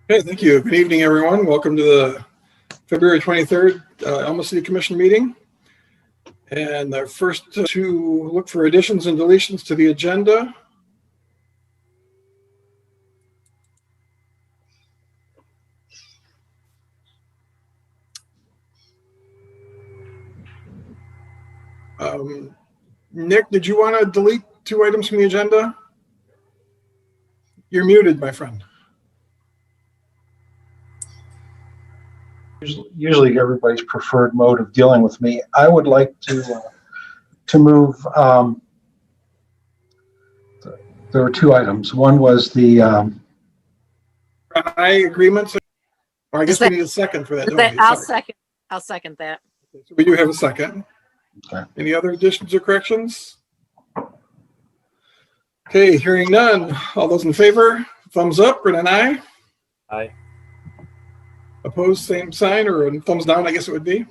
Okay, thank you. Good evening, everyone. Welcome to the February 23rd Alma City Commission meeting. And first to look for additions and deletions to the agenda. Nick, did you want to delete 2 items from the agenda? You're muted, my friend. Usually everybody's preferred mode of dealing with me. I would like to move. There were 2 items. One was the agreements. Or I guess we need a second for that, don't we? I'll second that. So we do have a second. Okay. Any other additions or corrections? Okay, hearing none. All those in favor, thumbs up or an aye? Aye. Opposed, same sign, or a thumbs down, I guess it would be.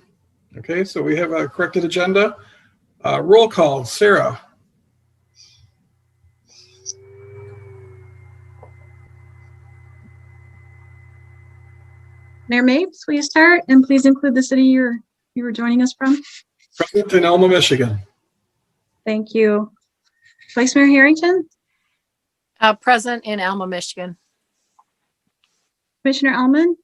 Okay, so we have a corrected agenda. Roll call, Sarah. Mayor Mapes, will you start? And please include the city you were joining us from. Present in Alma, Michigan. Thank you. Vice Mayor Harrington? Present in Alma, Michigan. Commissioner Alman?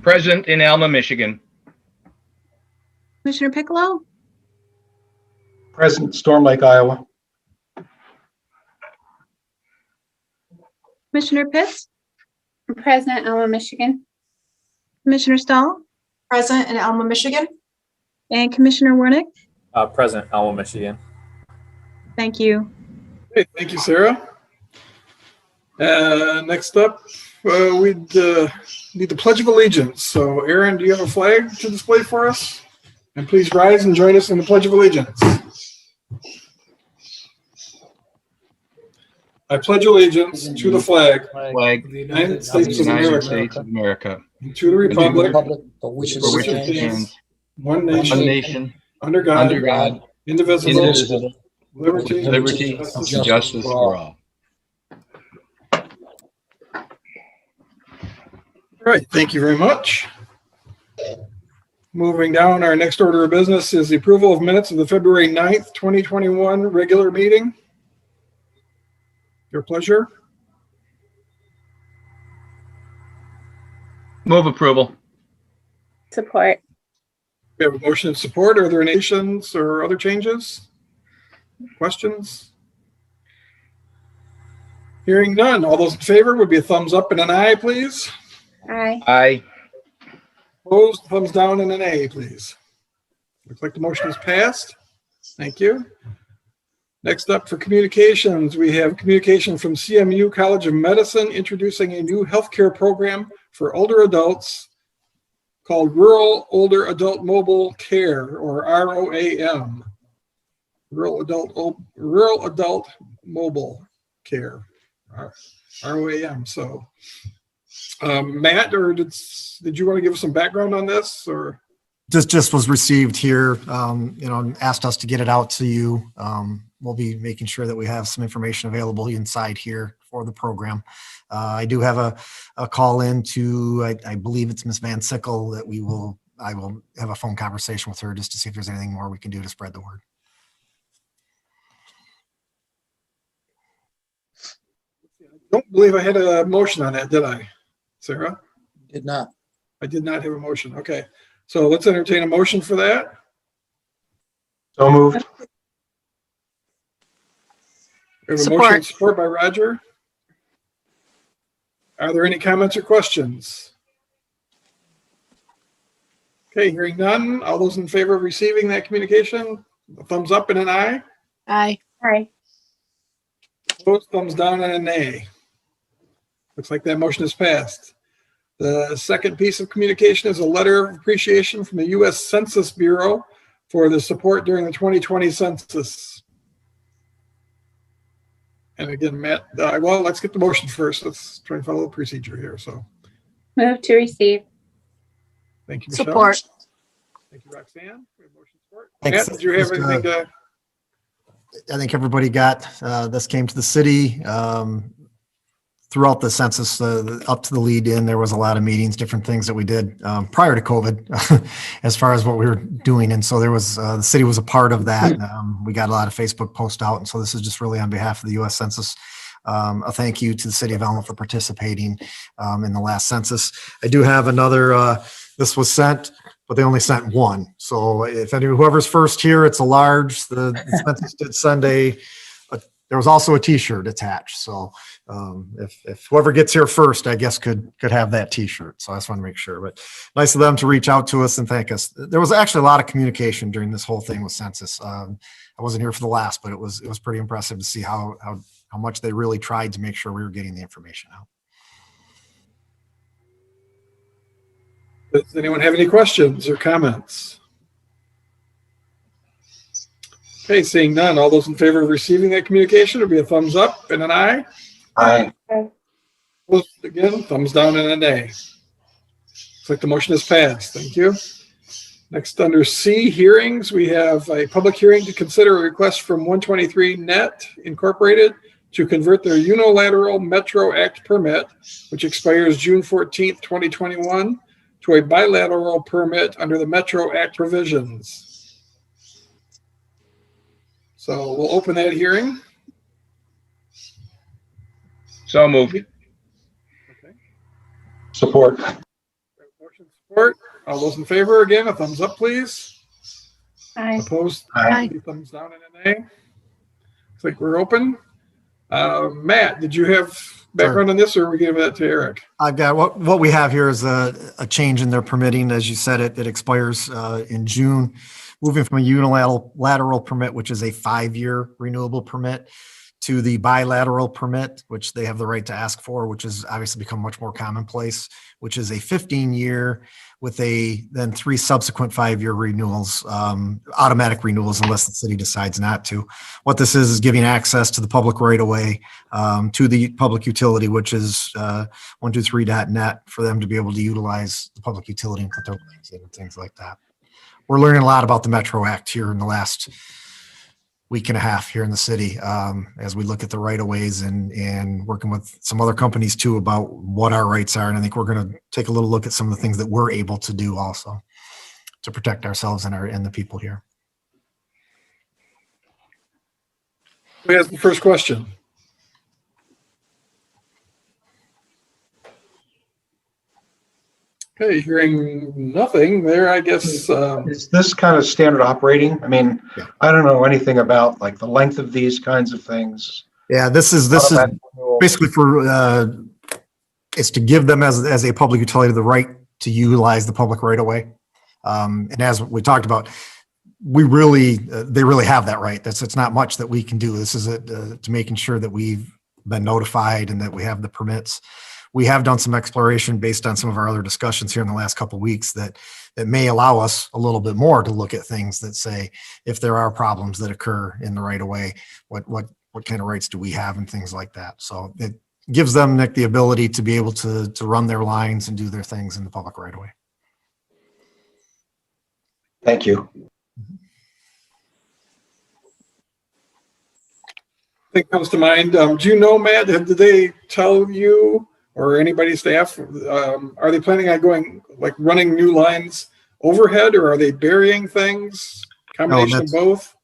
Present in Alma, Michigan. Commissioner Piccolo? present Storm Lake, Iowa. Commissioner Pitts? Present, Alma, Michigan. Commissioner Stahl? Present in Alma, Michigan. And Commissioner Warnick? Present, Alma, Michigan. Thank you. Okay, thank you, Sarah. Next up, we'd need the Pledge of Allegiance. So, Aaron, do you have a flag to display for us? And please rise and join us in the Pledge of Allegiance. I pledge allegiance to the flag Flag of the United States of America, and to the and to the republic republic for which for which it it stands, stands, one one nation, nation, under God, under God, indivisible, indivisible, liberty, liberty, and and justice for all. All right, thank you very much. Moving down, our next order of business is the approval of minutes of the February 9th, 2021 regular meeting. Your pleasure. Move approval. Support. We have a motion of support. Are there any additions or other changes? Questions? Hearing none. All those in favor would be a thumbs up and an aye, please. Aye. Aye. Opposed, thumbs down and an A, please. Looks like the motion is passed. Thank you. Next up for communications, we have communication from CMU College of Medicine introducing a new healthcare program for older adults called Rural Older Adult Mobile Care, or ROAM. Rural Adult Mobile Care, ROAM. So, Matt, or did you want to give us some background on this, or? Just was received here, asked us to get it out to you. We'll be making sure that we have some information available inside here for the program. I do have a call in to, I believe it's Ms. Van Sickle that I will have a phone conversation with her just to see if there's anything more we can do to spread the word. I don't believe I had a motion on that, did I, Sarah? did not. I did not have a motion. Okay. So let's entertain a motion for that. So moved. We have a Support. motion of support by Roger. Are there any comments or questions? Okay, hearing none. All those in favor of receiving that communication, a thumbs up and an aye. Aye. Aye. Opposed, thumbs down and a nay. Looks like that motion is passed. The second piece of communication is a letter of appreciation from the U.S. Census Bureau for the support during the 2020 census. And again, Matt, well, let's get the motion first. Let's try and follow the procedure here. So, Move to receive. thank you, Michelle. Support. Thank you, Roxanne. We have motion support. Thanks. Matt, did you have anything to? I think everybody got, this came to the city, throughout the census, up to the lead in, there was a lot of meetings, different things that we did, prior to COVID, as far as what we were doing. And so there was, the city was a part of that. We got a lot of Facebook posts out. And so this is just really on behalf of the US Census. A thank you to the city of Alma for participating, in the last census. I do have another, this was sent, but they only sent one. So if whoever's first here, it's a large. The census did send there was also a T-shirt attached. So if whoever gets here first, I guess could have that T-shirt. So I just want to make sure. But nice of them to reach out to us and thank us. There was actually a lot of communication during this whole thing with census. I wasn't here for the last, but it was pretty impressive to see how much they really tried to make sure we were getting the information out. Does anyone have any questions or comments? Okay, seeing none. All those in favor of receiving that communication will be a thumbs up and an aye. Aye. Opposed, again, thumbs down and a nay. Looks like the motion is passed. Thank you. Next, under C, hearings, we have a public hearing to consider a request from 123 Net Incorporated to convert their unilateral Metro Act permit, which expires June 14th, 2021, to a bilateral permit under the Metro Act provisions. So we'll open that hearing. So moved. Okay. Support. Motion support. All those in favor, again, a thumbs up, please. Aye. Opposed? Aye. Thumbs down and an A. Looks like we're open. Matt, did you have background on this, or are we giving that to Eric? I've got, what we have here is a change in their permitting. As you said, it expires in June, moving from a unilateral permit, which is a 5-year renewable permit, to the bilateral permit, which they have the right to ask for, which has obviously become much more commonplace, which is a 15-year with then 3 subsequent 5-year renewals, automatic renewals, unless the city decides not to. What this is giving access to the public right away, to the public utility, which is 123.net, for them to be able to utilize the public utility and put their lines in and things like that. We're learning a lot about the Metro Act here in the last week and a half here in the city, as we look at the right of ways and working with some other companies too about what our rights are. And I think we're going to take a little look at some of the things that we're able to do also to protect ourselves and the people here. Who has the first question? Okay, hearing nothing there, I guess. Is this kind of standard operating? I mean, Yeah. I don't know anything about like the length of these kinds of things. Yeah, this is basically for, it's to give them as a public utility the right to utilize the public right of way. And as we talked about, they really have that right. It's not much that we can do. This is to making sure that we've been notified and that we have the permits. We have done some exploration based on some of our other discussions here in the last couple of weeks that may allow us a little bit more to look at things that say, if there are problems that occur in the right of way, what kind of rights do we have and things like that. So it gives them, Nick, the ability to be able to run their lines and do their things in the public right of way. Thank you. I think comes to mind. Do you know, Matt, did they tell you or anybody staff, are they planning on going, like running new lines overhead, or are they burying things? Combination of both?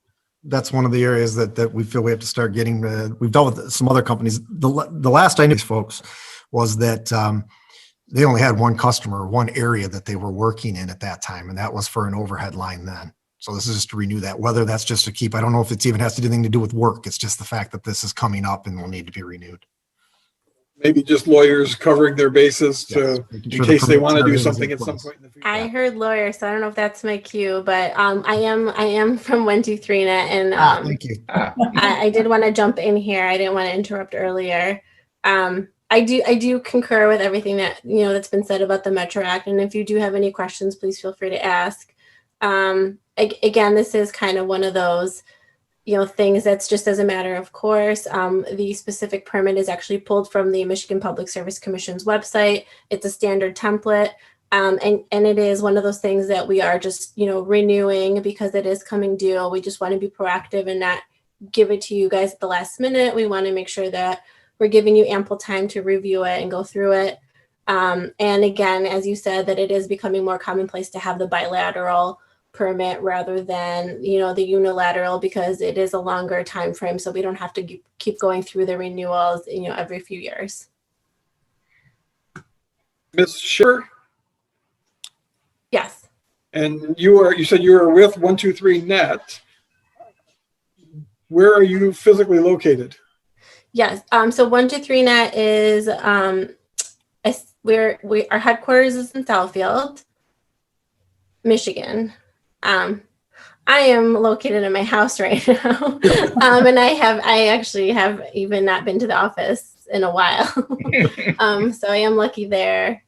That's one of the areas that we feel we have to start getting. We've dealt with some other companies. The last I knew these folks was that they only had one customer, one area that they were working in at that time, and that was for an overhead line then. So this is just to renew that, whether that's just to keep, I don't know if it's even has to do anything to do with work. It's just the fact that this is coming up and will need to be renewed. Maybe just lawyers covering their bases to, Yes, in case they want to do something at some point in the future. I heard lawyer, so I don't know if that's my cue, but I am from 123net, and Thank you. I did want to jump in here. I didn't want to interrupt earlier. I do concur with everything that that's been said about the Metro Act, and if you do have any questions, please feel free to ask. Again, this is kind of one of those things that's just as a matter of course. The specific permit is actually pulled from the Michigan Public Service Commission's website. It's a standard template. And it is one of those things that we are just, renewing because it is coming due. We just want to be proactive and not give it to you guys at the last minute. We want to make sure that we're giving you ample time to review it and go through it. And again, as you said, that it is becoming more commonplace to have the bilateral permit rather than, the unilateral, because it is a longer time frame. So we don't have to keep going through the renewals, every few years. Ms. Schiffer, Yes. and you said you were with 123 Net. Where are you physically located? Yes. So 123net is our headquarters is in Southfield, Michigan. I am located in my house right now, and I actually have even not been to the office in a while. So I am lucky there.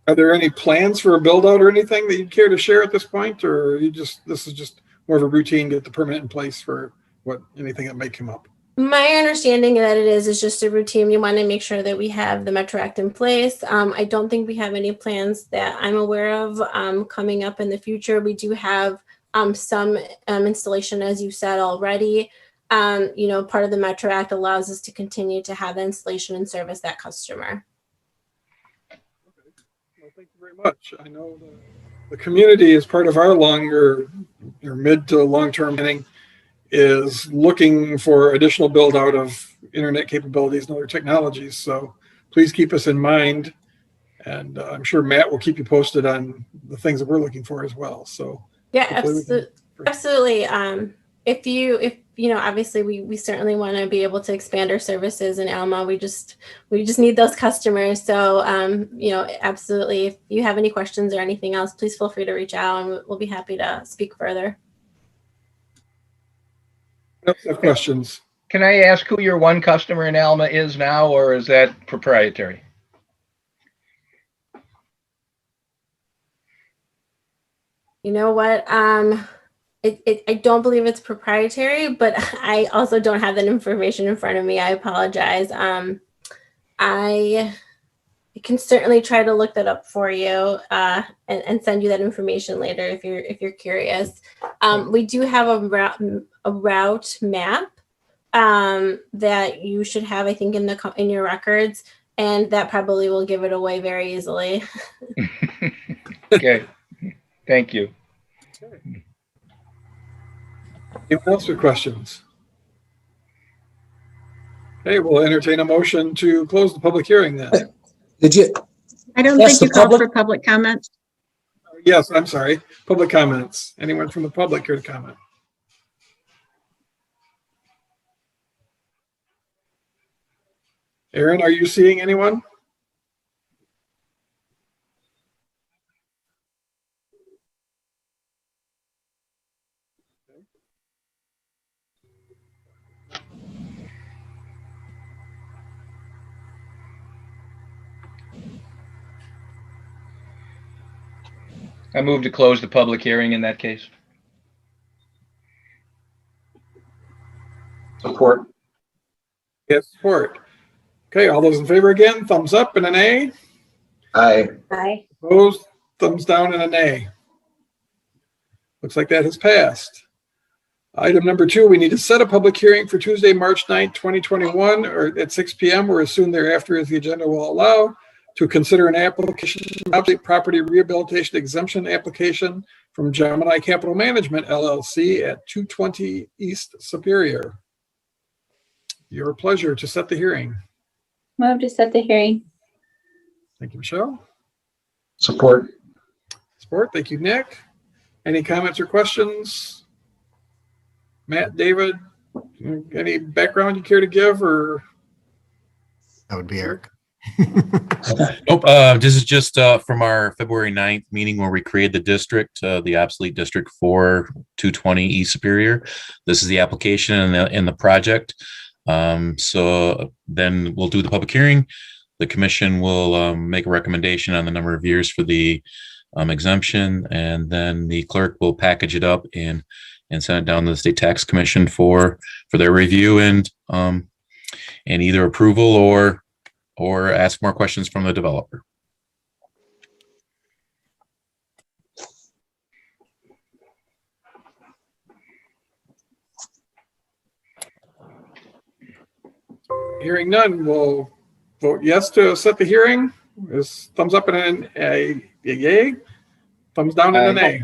Are there any plans for a build out or anything that you'd care to share at this point, or this is just more of a routine, get the permit in place for anything that may come up? My understanding that it is just a routine. We want to make sure that we have the Metro Act in place. I don't think we have any plans that I'm aware of coming up in the future. We do have some installation, as you said already. Part of the Metro Act allows us to continue to have the installation and service that customer. Well, thank you very much. I know the community is part of our longer or mid to long-term planning is looking for additional build out of internet capabilities and other technologies. So please keep us in mind. And I'm sure Matt will keep you posted on the things that we're looking for as well. So yeah, absolutely. If obviously we certainly want to be able to expand our services in Alma. We just need those customers. So, absolutely. If you have any questions or anything else, please feel free to reach out and we'll be happy to speak further. No questions. Can I ask who your one customer in Alma is now, or is that proprietary? You know what? I don't believe it's proprietary, but I also don't have that information in front of me. I apologize. I can certainly try to look that up for you and send you that information later if you're curious. We do have a route map that you should have, I think, in your records, and that probably will give it away very easily. Okay, thank you. Anyone else with questions? Okay, we'll entertain a motion to close the public hearing then. I don't Yes, think you the called public- for public comment. Yes, I'm sorry. Public comments. Anyone from the public here to comment? Aaron, are you seeing anyone? I move to close the public hearing in that case. Support. Yes, support. Okay, all those in favor again, thumbs up and an A. Aye. Aye. Opposed, thumbs down and a nay. Looks like that has passed. Item number 2, we need to set a public hearing for Tuesday, March 9th, 2021, or at 6 p.m. or as soon thereafter as the agenda will allow, to consider an application, property rehabilitation exemption application from Gemini Capital Management LLC at 220 East Superior. Your pleasure to set the hearing. Move to set the hearing. Thank you, Michelle. Support. Support. Thank you, Nick. Any comments or questions? Matt, David, any background you care to give, or? That would be Eric. Nope. This is just from our February 9th meeting where we created the district, the obsolete district for 220 East Superior. This is the application and the project. So then we'll do the public hearing. The commission will make a recommendation on the number of years for the exemption, and then the clerk will package it up and send it down to the state tax commission for their review and either approval or ask more questions from the developer. Hearing none, we'll vote yes to set the hearing. Is thumbs up and a yay? Thumbs down and an A.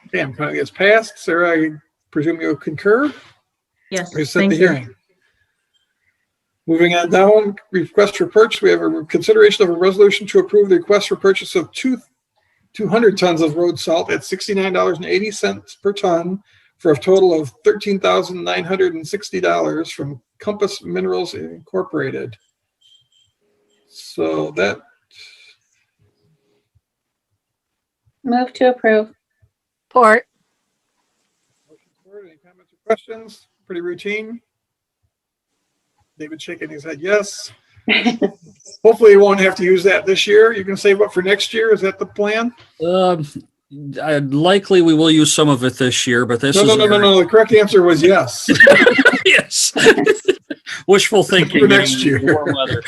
Okay, I'm kind of gets passed. Sarah, I presume you concur? Yes, We set thank the you. hearing. Moving on down, request for purchase. We have a consideration of a resolution to approve the request for purchase of 200 tons of road salt at $69.80 per ton for a total of $13,960 from Compass Minerals Incorporated. So that, Move to approve. Support. any comments or questions? Pretty routine. David shaking his head yes. Hopefully you won't have to use that this year. You can save up for next year. Is that the plan? Likely we will use some of it this year, but this No. The correct answer was yes. Yes. Wishful thinking. For next year. Warm weather.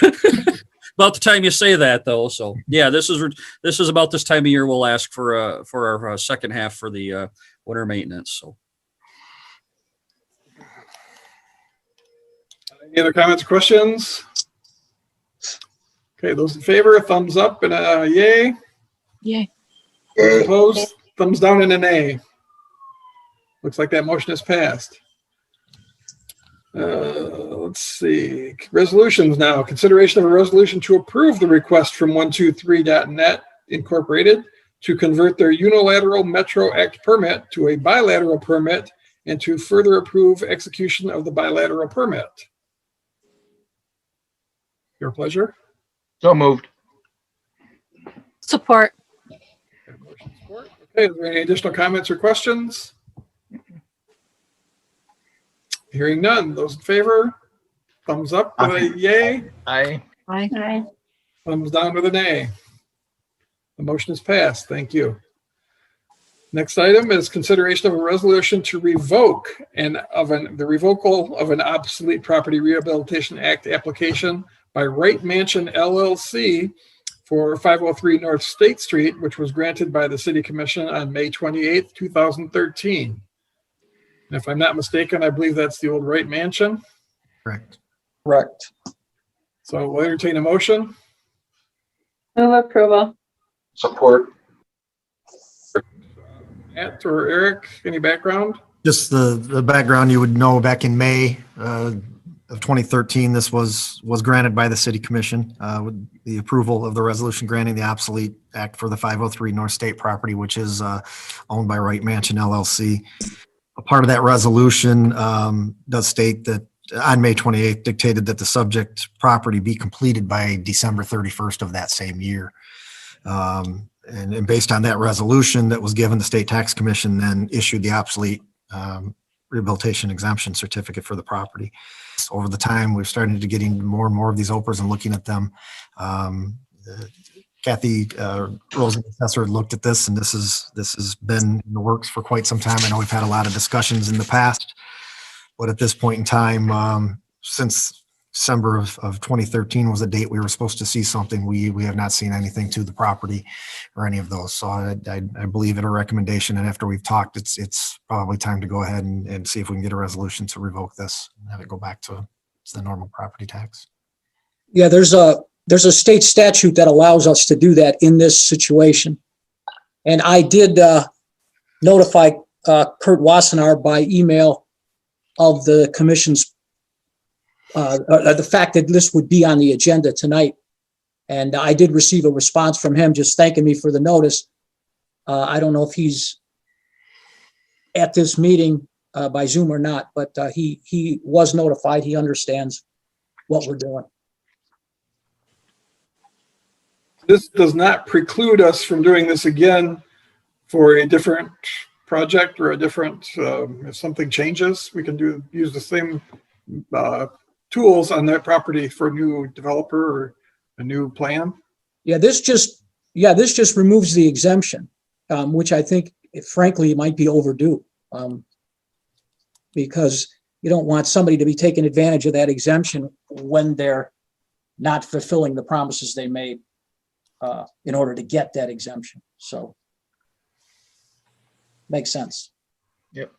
About the time you say that, though. So yeah, this is about this time of year we'll ask for our second half for the winter maintenance. So. Any other comments or questions? Okay, those in favor, thumbs up and a yay. Yay. Opposed, thumbs down and an A. Looks like that motion is passed. Let's see. Resolutions now. Consideration of a resolution to approve the request from 123.net Incorporated to convert their unilateral Metro Act permit to a bilateral permit and to further approve execution of the bilateral permit. Your pleasure. So moved. Support. Okay, are there any additional comments or questions? Hearing none. Those in favor, thumbs up with a yay. Aye. Aye. Aye. Thumbs down with an A. The motion is passed. Thank you. Next item is consideration of a resolution to revoke the revocal of an obsolete property rehabilitation act application by Wright Mansion LLC for 503 North State Street, which was granted by the City Commission on May 28th, 2013. And if I'm not mistaken, I believe that's the old Wright Mansion. Correct. Correct. So we'll entertain a motion. Move approval. Support. Matt or Eric, any background? Just the background, you would know back in May of 2013, this was granted by the City Commission with the approval of the resolution granting the obsolete act for the 503 North State property, which is owned by Wright Mansion LLC. A part of that resolution does state that on May 28th dictated that the subject property be completed by December 31st of that same year. And based on that resolution that was given, the State Tax Commission then issued the obsolete rehabilitation exemption certificate for the property. Over the time, we've started to get into more and more of these OPRs and looking at them. Kathy Rosen, assessor, looked at this, and this has been in the works for quite some time. I know we've had a lot of discussions in the past, but at this point in time, since December of 2013 was the date we were supposed to see something, we have not seen anything to the property or any of those. So I believe in a recommendation, and after we've talked, it's probably time to go ahead and see if we can get a resolution to revoke this and have it go back to the normal property tax. Yeah, there's a state statute that allows us to do that in this situation. And I did notify Kurt Wassenaar by email of the commission's the fact that this would be on the agenda tonight. And I did receive a response from him just thanking me for the notice. I don't know if he's at this meeting by Zoom or not, but he was notified. He understands what we're doing. This does not preclude us from doing this again for a different project or a different, if something changes, we can use the same tools on that property for a new developer or a new plan. Yeah, this just removes the exemption, which I think, frankly, might be overdue, because you don't want somebody to be taking advantage of that exemption when they're not fulfilling the promises they made in order to get that exemption. So, makes sense. Yep.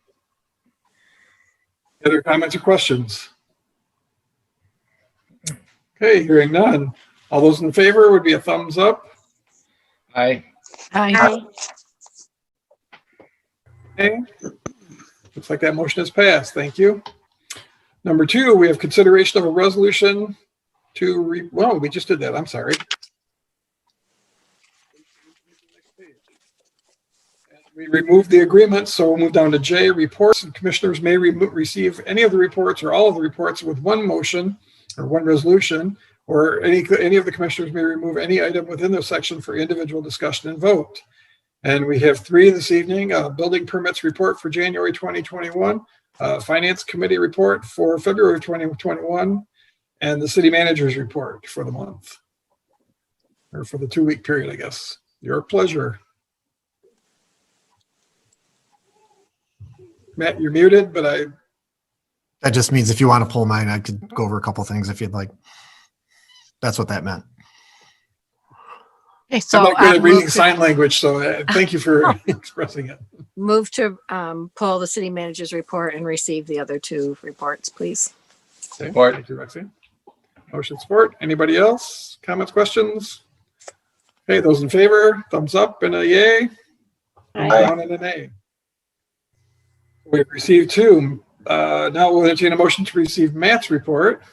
Other comments or questions? Okay, hearing none. All those in favor would be a thumbs up. Aye. Aye. Okay. Looks like that motion is passed. Thank you. Number 2, we have consideration of a resolution to, well, we just did that. I'm sorry. We removed the agreement, so we'll move down to J, reports, and commissioners may receive any of the reports or all of the reports with one motion or one resolution, or any of the commissioners may remove any item within the section for individual discussion and vote. And we have 3 this evening: building permits report for January 2021, finance committee report for February 2021, and the city manager's report for the month, or for the 2-week period, I guess. Your pleasure. Matt, you're muted, but That just means if you want to pull mine, I could go over a couple things if you'd like. That's what that meant. Okay, I'm so not good at reading move sign language, so thank you for expressing it. to pull the city manager's report and receive the other 2 reports, please. Okay, Support. thank you, Rexy. Motion support. Anybody else? Comments, questions? Okay, those in favor, thumbs up and a yay. Thumbs Aye. down and an A. We've received 2. Now we'll entertain a motion to receive Matt's report.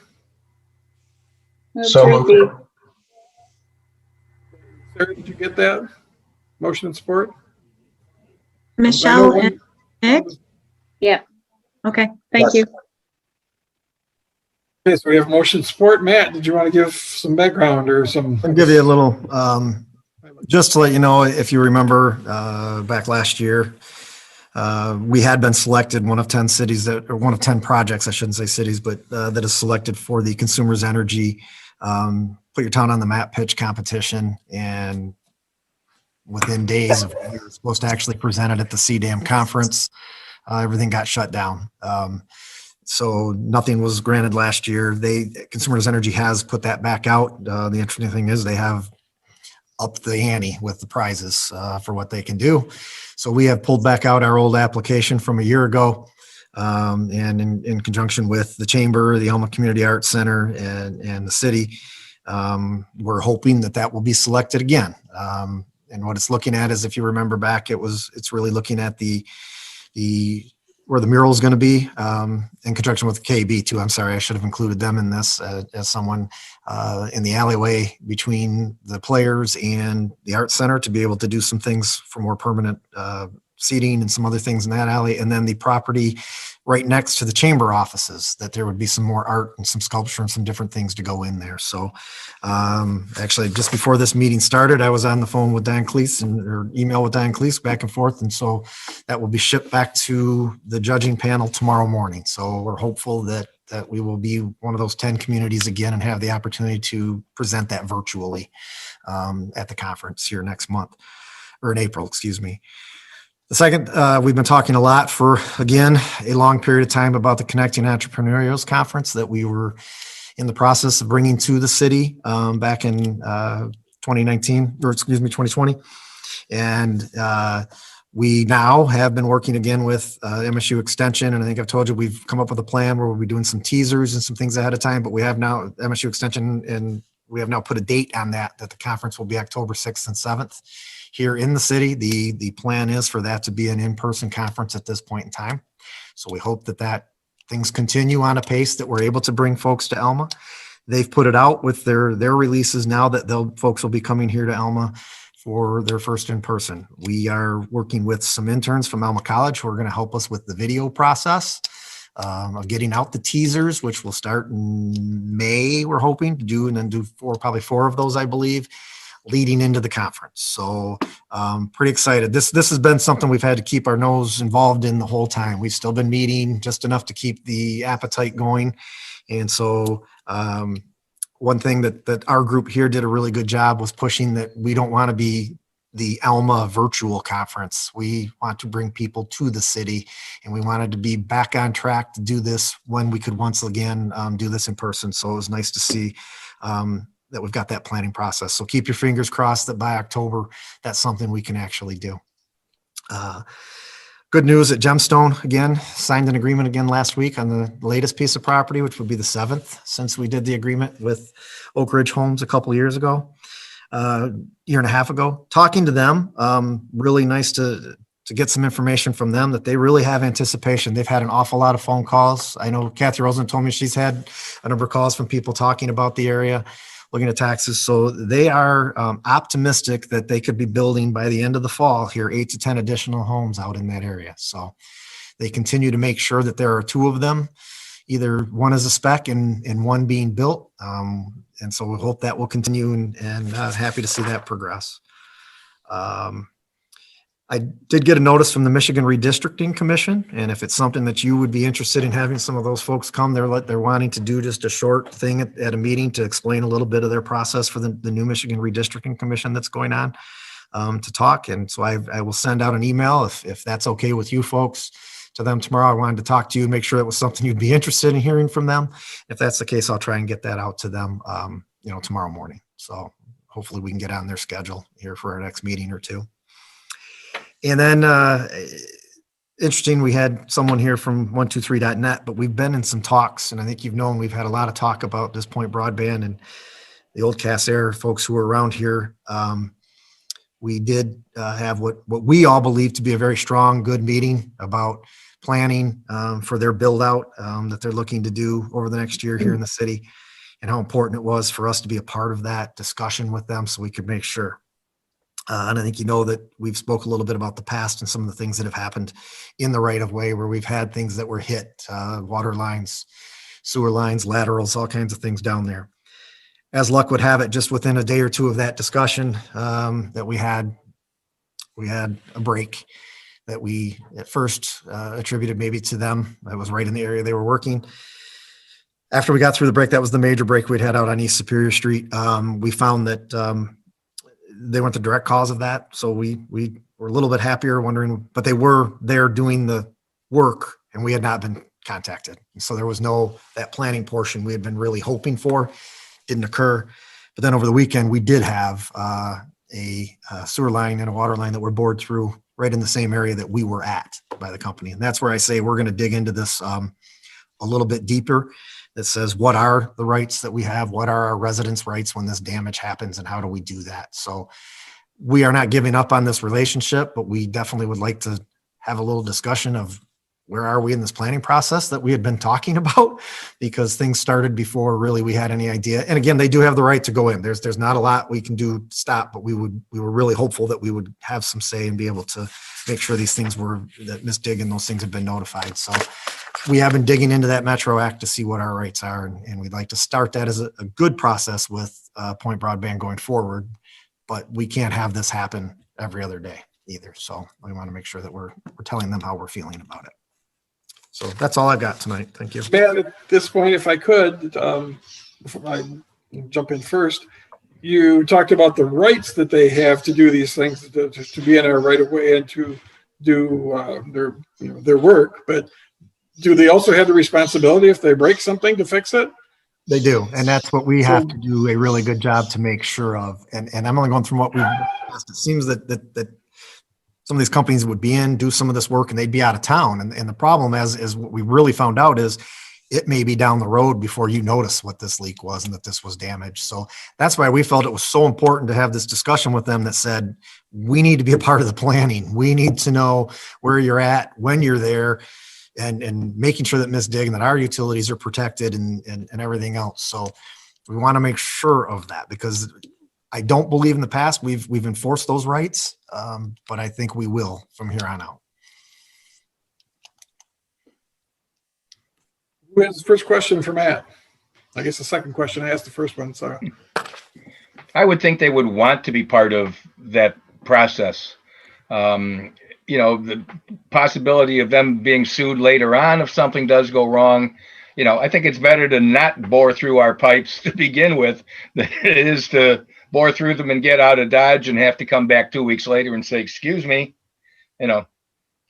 Move So to moved. receive. Sarah, did you get that? Motion and support? Michelle I know and Nick? Yeah. Okay, thank you. Okay, so we have motion support. Matt, did you want to give some background or some? I'll give you a little, just to let you know, if you remember back last year, we had been selected one of 10 cities or one of 10 projects, I shouldn't say cities, but that is selected for the Consumers Energy Put Your Town on the Map pitch competition. And within days of we were supposed to actually present it at the CDAM conference, everything got shut down. So nothing was granted last year. Consumers Energy has put that back out. The interesting thing is they have upped the ante with the prizes for what they can do. So we have pulled back out our old application from a year ago, and in conjunction with the Chamber, the Alma Community Arts Center, and the city, we're hoping that will be selected again. And what it's looking at is, if you remember back, it's really looking at the where the mural is going to be, in conjunction with KB too. I'm sorry, I should have included them in this as someone in the alleyway between the players and the art center to be able to do some things for more permanent seating and some other things in that alley. And then the property right next to the chamber offices, that there would be some more art and some sculpture and some different things to go in there. So actually, just before this meeting started, I was on the phone with Diane Cleese or email with Diane Cleese back and forth. And so that will be shipped back to the judging panel tomorrow morning. So we're hopeful that we will be one of those 10 communities again and have the opportunity to present that virtually at the conference here next month, or in April, excuse me. The second, we've been talking a lot for, again, a long period of time about the Connecting Entrepreneurs Conference that we were in the process of bringing to the city back in 2020. And we now have been working again with MSU Extension. And I think I've told you, we've come up with a plan where we'll be doing some teasers and some things ahead of time, but we have now MSU Extension, and we have now put a date on that the conference will be October 6th and 7th. Here in the city. The plan is for that to be an in-person conference at this point in time. So we hope that things continue on a pace that we're able to bring folks to Alma. They've put it out with their releases now that folks will be coming here to Alma for their first in-person. We are working with some interns from Alma College who are going to help us with the video process of getting out the teasers, which will start in May, we're hoping to do, and then do probably four of those, I believe, leading into the conference. So pretty excited. This has been something we've had to keep our nose involved in the whole time. We've still been meeting just enough to keep the appetite going. And so one thing that our group here did a really good job was pushing that we don't want to be the Alma virtual conference. We want to bring people to the city, and we wanted to be back on track to do this when we could once again do this in person. So it was nice to see that we've got that planning process. So keep your fingers crossed that by October, that's something we can actually do. Good news at Gemstone, again, signed an agreement again last week on the latest piece of property, which would be the 7th, since we did the agreement with Oak Ridge Homes a couple of years ago, year and a half ago. Talking to them, really nice to get some information from them that they really have anticipation. They've had an awful lot of phone calls. I know Kathy Rosen told me she's had a number of calls from people talking about the area, looking at taxes. So they are optimistic that they could be building by the end of the fall here 8 to 10 additional homes out in that area. So they continue to make sure that there are 2 of them, either one is a spec and one being built. And so we hope that will continue and happy to see that progress. I did get a notice from the Michigan Redistricting Commission, and if it's something that you would be interested in having some of those folks come, they're wanting to do just a short thing at a meeting to explain a little bit of their process for the new Michigan Redistricting Commission that's going on to talk. And so I will send out an email if that's okay with you folks to them tomorrow. I wanted to talk to you and make sure it was something you'd be interested in hearing from them. If that's the case, I'll try and get that out to them, tomorrow morning. So hopefully we can get on their schedule here for our next meeting or two. And then, interesting, we had someone here from 123.net, but we've been in some talks, and I think you've known we've had a lot of talk about this Point Broadband and the old Cass Air folks who are around here. We did have what we all believe to be a very strong, good meeting about planning for their build out that they're looking to do over the next year here in the city, and how important it was for us to be a part of that discussion with them so we could make sure. And I think you know that we've spoke a little bit about the past and some of the things that have happened in the right of way where we've had things that were hit, water lines, sewer lines, laterals, all kinds of things down there. As luck would have it, just within a day or two of that discussion that we had a break that we at first attributed maybe to them. That was right in the area they were working. After we got through the break, that was the major break we'd had out on East Superior Street. We found that they weren't the direct cause of that. So we were a little bit happier wondering, but they were there doing the work and we had not been contacted. And so there was that planning portion we had been really hoping for didn't occur. But then over the weekend, we did have a sewer line and a water line that were bored through right in the same area that we were at by the company. And that's where I say we're going to dig into this a little bit deeper. That says, what are the rights that we have? What are our residents' rights when this damage happens and how do we do that? So we are not giving up on this relationship, but we definitely would like to have a little discussion of where are we in this planning process that we had been talking about, because things started before really we had any idea. And again, they do have the right to go in. There's not a lot we can do to stop, but we were really hopeful that we would have some say and be able to make sure these things that Ms. Dig and those things have been notified. So we have been digging into that Metro Act to see what our rights are, and we'd like to start that as a good process with Point Broadband going forward, but we can't have this happen every other day either. So we want to make sure that we're telling them how we're feeling about it. So that's all I've got tonight. Thank you. Matt, at this point, if I could, before I jump in first, you talked about the rights that they have to do these things, to be in our right of way and to do their work, but do they also have the responsibility if they break something to fix it? They do. And that's what we have to do a really good job to make sure of. And I'm only going from what we've discussed. It seems that some of these companies would be do some of this work and they'd be out of town. And the problem is what we really found out is it may be down the road before you notice what this leak was and that this was damaged. So that's why we felt it was so important to have this discussion with them that said, we need to be a part of the planning. We need to know where you're at, when you're there, and making sure that Ms. Dig and that our utilities are protected and everything else. So we want to make sure of that, because I don't believe in the past we've enforced those rights, but I think we will from here on out. Who has the first question for Matt? I guess the second question, I asked the first one, so. I would think they would want to be part of that process. The possibility of them being sued later on if something does go wrong. I think it's better to not bore through our pipes to begin with than it is to bore through them and get out of Dodge and have to come back 2 weeks later and say, excuse me,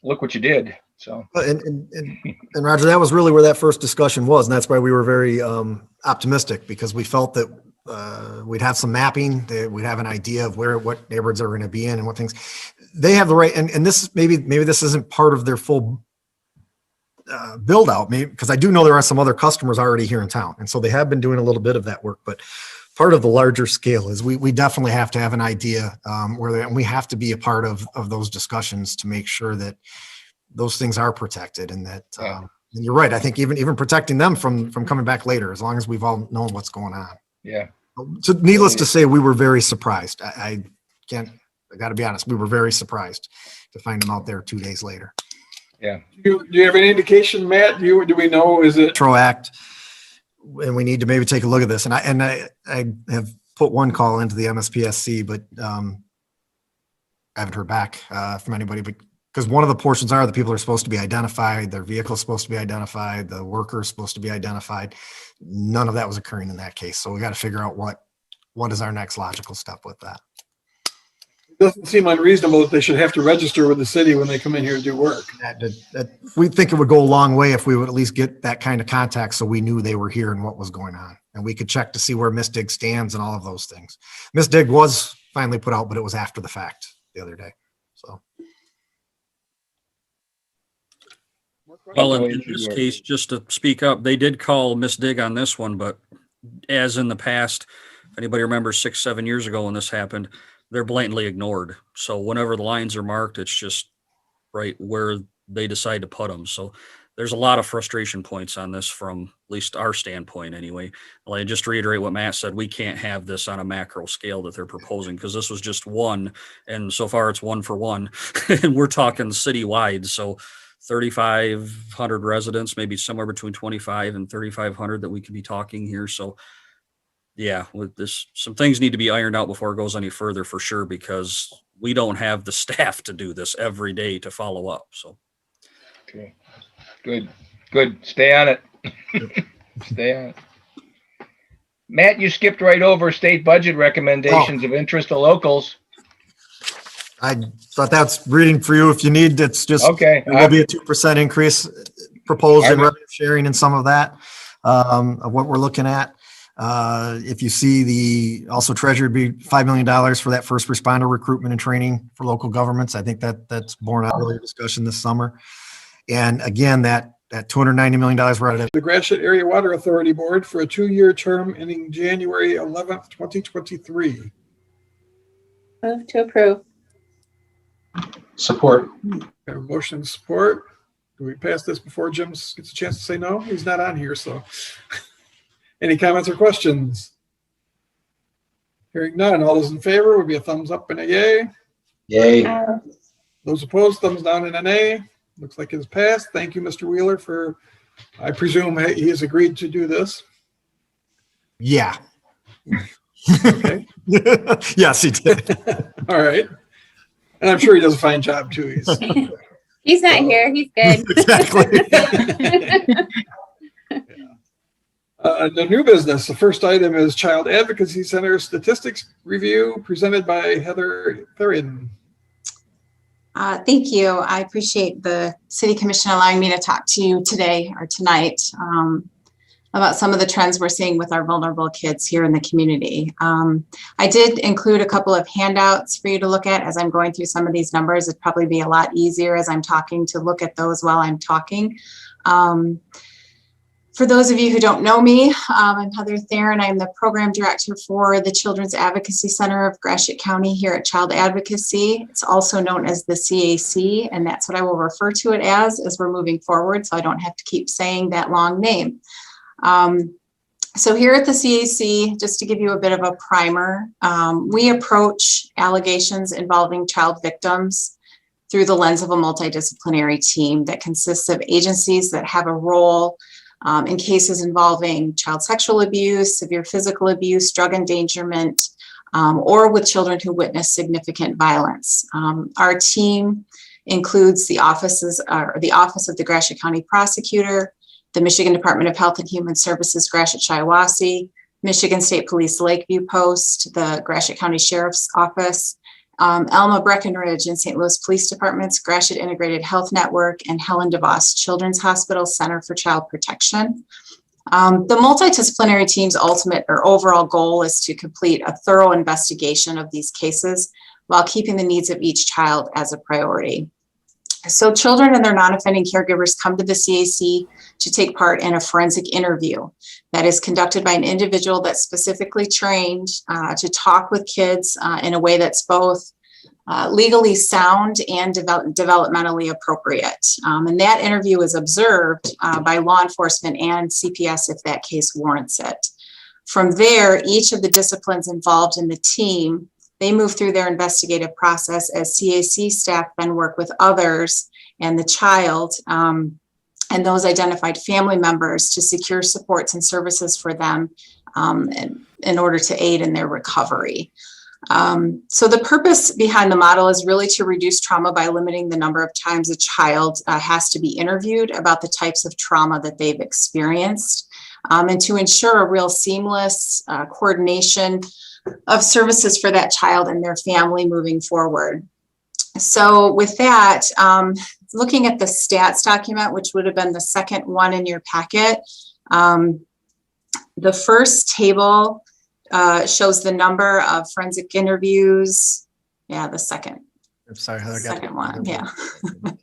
look what you did. So, and Roger, that was really where that first discussion was. And that's why we were very optimistic, because we felt that we'd have some mapping, that we'd have an idea of what neighborhoods are going to be in and what things. they have the right, and this, maybe this isn't part of their full build out, maybe, because I do know there are some other customers already here in town. And so they have been doing a little bit of that work, but part of the larger scale is we definitely have to have an idea and we have to be a part of those discussions to make sure that those things are protected and that, and you're right. I think even protecting them from coming back later, as long as we've all known what's going on. Yeah. So needless to say, we were very surprised. I got to be honest. We were very surprised to find them out there 2 days later. Yeah. Do you have any indication, Matt? Do we know, is it? Metro Act, and we need to maybe take a look at this. And I have put one call into the MSPSC, but I haven't heard back from anybody. But because one of the portions are the people are supposed to be identified, their vehicle is supposed to be identified, the worker is supposed to be identified. None of that was occurring in that case. So we got to figure out what is our next logical step with that. It doesn't seem unreasonable that they should have to register with the city when they come in here to do work. We think it would go a long way if we would at least get that kind of contact so we knew they were here and what was going on. And we could check to see where Miss Dig stands and all of those things. Miss Dig was finally put out, but it was after the fact the other day. So. Well, in this case, just to speak up, they did call Miss Dig on this one, but as in the past, if anybody remembers 6-7 years ago when this happened, they're blatantly ignored. So whenever the lines are marked, it's just right where they decide to put them. So there's a lot of frustration points on this from at least our standpoint anyway. I'll just reiterate what Matt said. We can't have this on a macro scale that they're proposing because this was just one. And so far it's 1 for 1 and we're talking citywide. So 3,500 residents, maybe somewhere between 25 and 3,500 that we could be talking here. So yeah, with this, some things need to be ironed out before it goes any further for sure, because we don't have the staff to do this every day to follow up. So. Okay. Good. Stay on it. Stay on it. Matt, you skipped right over state budget recommendations of interest to locals. I thought that's reading for you if you need. It's just, okay. There will be a 2% increase proposed in revenue sharing and some of that, of what we're looking at. If you see also Treasury would be $5 million for that first responder recruitment and training for local governments. I think that's borne out earlier discussion this summer. And again, that $290 million we're at. The Gratiot Area Water Authority Board for a 2-year term ending January 11th, 2023. Move to approve. Support. We have a motion and support. Do we pass this before Jim gets a chance to say no? He's not on here, so. Any comments or questions? Hearing none. All those in favor would be a thumbs up and a yay. Yay. Those opposed, thumbs down and a nay. Looks like it's passed. Thank you, Mr. Wheeler, for, I presume he has agreed to do this. Yeah. Okay. Yes, he did. All right. And I'm sure he does a fine job too. He's not here. He's good. Exactly. The new business, the first item is Child Advocacy Center Statistics Review presented by Heather Therian. Thank you. I appreciate the City Commission allowing me to talk to you today or tonight about some of the trends we're seeing with our vulnerable kids here in the community. I did include a couple of handouts for you to look at as I'm going through some of these numbers. It'd probably be a lot easier as I'm talking to look at those while I'm talking. For those of you who don't know me, I'm Heather Theron. I'm the program director for the Children's Advocacy Center of Gratiot County here at Child Advocacy. It's also known as the CAC, and that's what I will refer to it as we're moving forward, so I don't have to keep saying that long name. So here at the CAC, just to give you a bit of a primer, we approach allegations involving child victims through the lens of a multidisciplinary team that consists of agencies that have a role in cases involving child sexual abuse, severe physical abuse, drug endangerment, or with children who witness significant violence. Our team includes the Office of the Gratiot County Prosecutor, the Michigan Department of Health and Human Services, Gratiot-Shiawassee, Michigan State Police Lakeview Post, the Gratiot County Sheriff's Office, Alma, Breckenridge, and St. Louis Police Departments, Gratiot Integrated Health Network, and Helen DeVos Children's Hospital Center for Child Protection. The multidisciplinary team's ultimate or overall goal is to complete a thorough investigation of these cases while keeping the needs of each child as a priority. So children and their non-offending caregivers come to the CAC to take part in a forensic interview that is conducted by an individual that's specifically trained to talk with kids in a way that's both legally sound and developmentally appropriate. And that interview is observed by law enforcement and CPS if that case warrants it. From there, each of the disciplines involved in the team, they move through their investigative process as CAC staff then work with others and the child and those identified family members to secure supports and services for them in order to aid in their recovery. So the purpose behind the model is really to reduce trauma by limiting the number of times a child has to be interviewed about the types of trauma that they've experienced, and to ensure a real seamless coordination of services for that child and their family moving forward. So with that, looking at the stats document, which would have been the second one in your packet, the first table shows the number of forensic interviews. Yeah, the second. I'm sorry, Heather. Second one, yeah.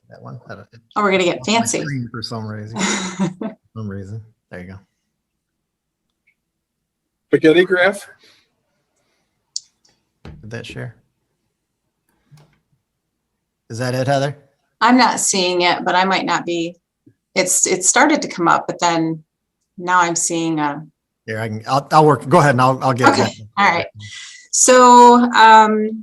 That one. Oh, we're gonna get fancy. For some reason. There you go. Spaghetti graph. Did that share? Is that it, Heather? I'm not seeing it, but I might not be. It started to come up, but then now I'm seeing a. Here, I'll work. Go ahead and I'll get Okay. it. All right. So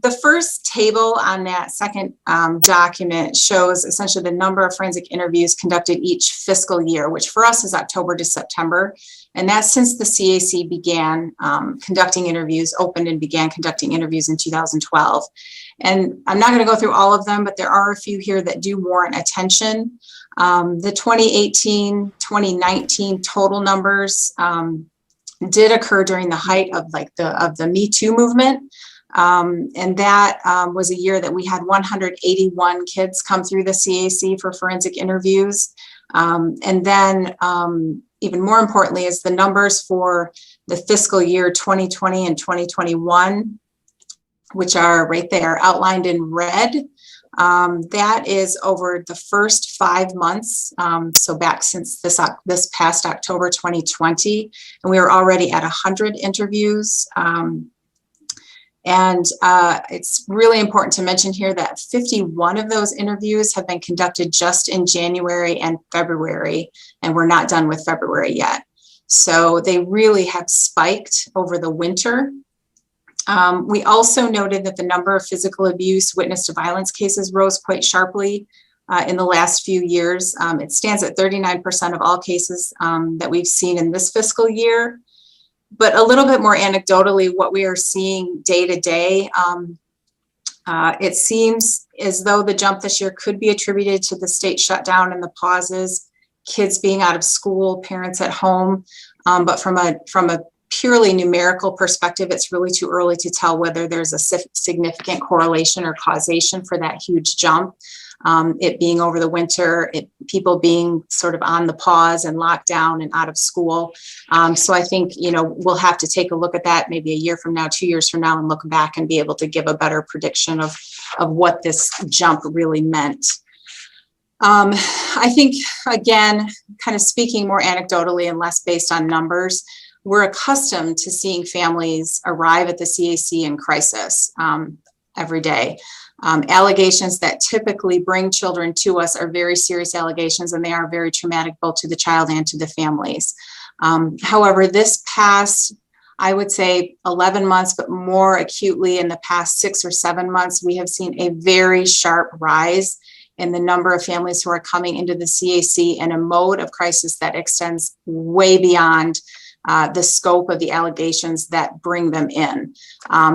the first table on that second document shows essentially the number of forensic interviews conducted each fiscal year, which for us is October to September. And that's since the CAC began conducting interviews, opened and began conducting interviews in 2012. And I'm not going to go through all of them, but there are a few here that do warrant attention. The 2018, 2019 total numbers did occur during the height of the Me Too movement. And that was a year that we had 181 kids come through the CAC for forensic interviews. And then even more importantly is the numbers for the fiscal year 2020 and 2021, which are right there outlined in red. That is over the first 5 months, so back since this past October 2020, and we were already at 100 interviews. And it's really important to mention here that 51 of those interviews have been conducted just in January and February, and we're not done with February yet. So they really have spiked over the winter. We also noted that the number of physical abuse, witness to violence cases rose quite sharply in the last few years. It stands at 39% of all cases that we've seen in this fiscal year. But a little bit more anecdotally, what we are seeing day to day, it seems as though the jump this year could be attributed to the state shutdown and the pauses, kids being out of school, parents at home. But from a purely numerical perspective, it's really too early to tell whether there's a significant correlation or causation for that huge jump. It being over the winter, people being sort of on the pause and locked down and out of school. So I think, we'll have to take a look at that maybe a year from now, 2 years from now, and look back and be able to give a better prediction of what this jump really meant. I think, again, kind of speaking more anecdotally and less based on numbers, we're accustomed to seeing families arrive at the CAC in crisis every day. Allegations that typically bring children to us are very serious allegations, and they are very traumatic both to the child and to the families. However, this past, I would say 11 months, but more acutely in the past 6 or 7 months, we have seen a very sharp rise in the number of families who are coming into the CAC in a mode of crisis that extends way beyond the scope of the allegations that bring them in.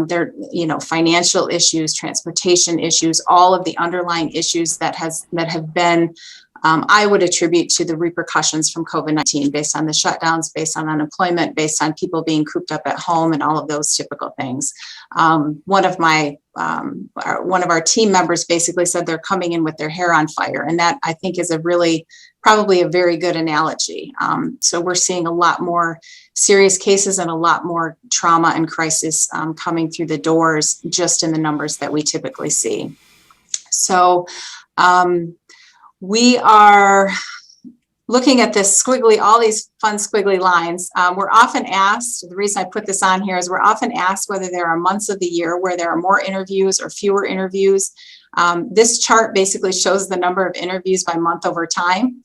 There, financial issues, transportation issues, all of the underlying issues that have been I would attribute to the repercussions from COVID-19 based on the shutdowns, based on unemployment, based on people being cooped up at home and all of those typical things. One of our team members basically said they're coming in with their hair on fire. And that I think is probably a very good analogy. So we're seeing a lot more serious cases and a lot more trauma and crisis coming through the doors just in the numbers that we typically see. So we are looking at this squiggly, all these fun squiggly lines. We're often asked, the reason I put this on here is we're often asked whether there are months of the year where there are more interviews or fewer interviews. This chart basically shows the number of interviews by month over time.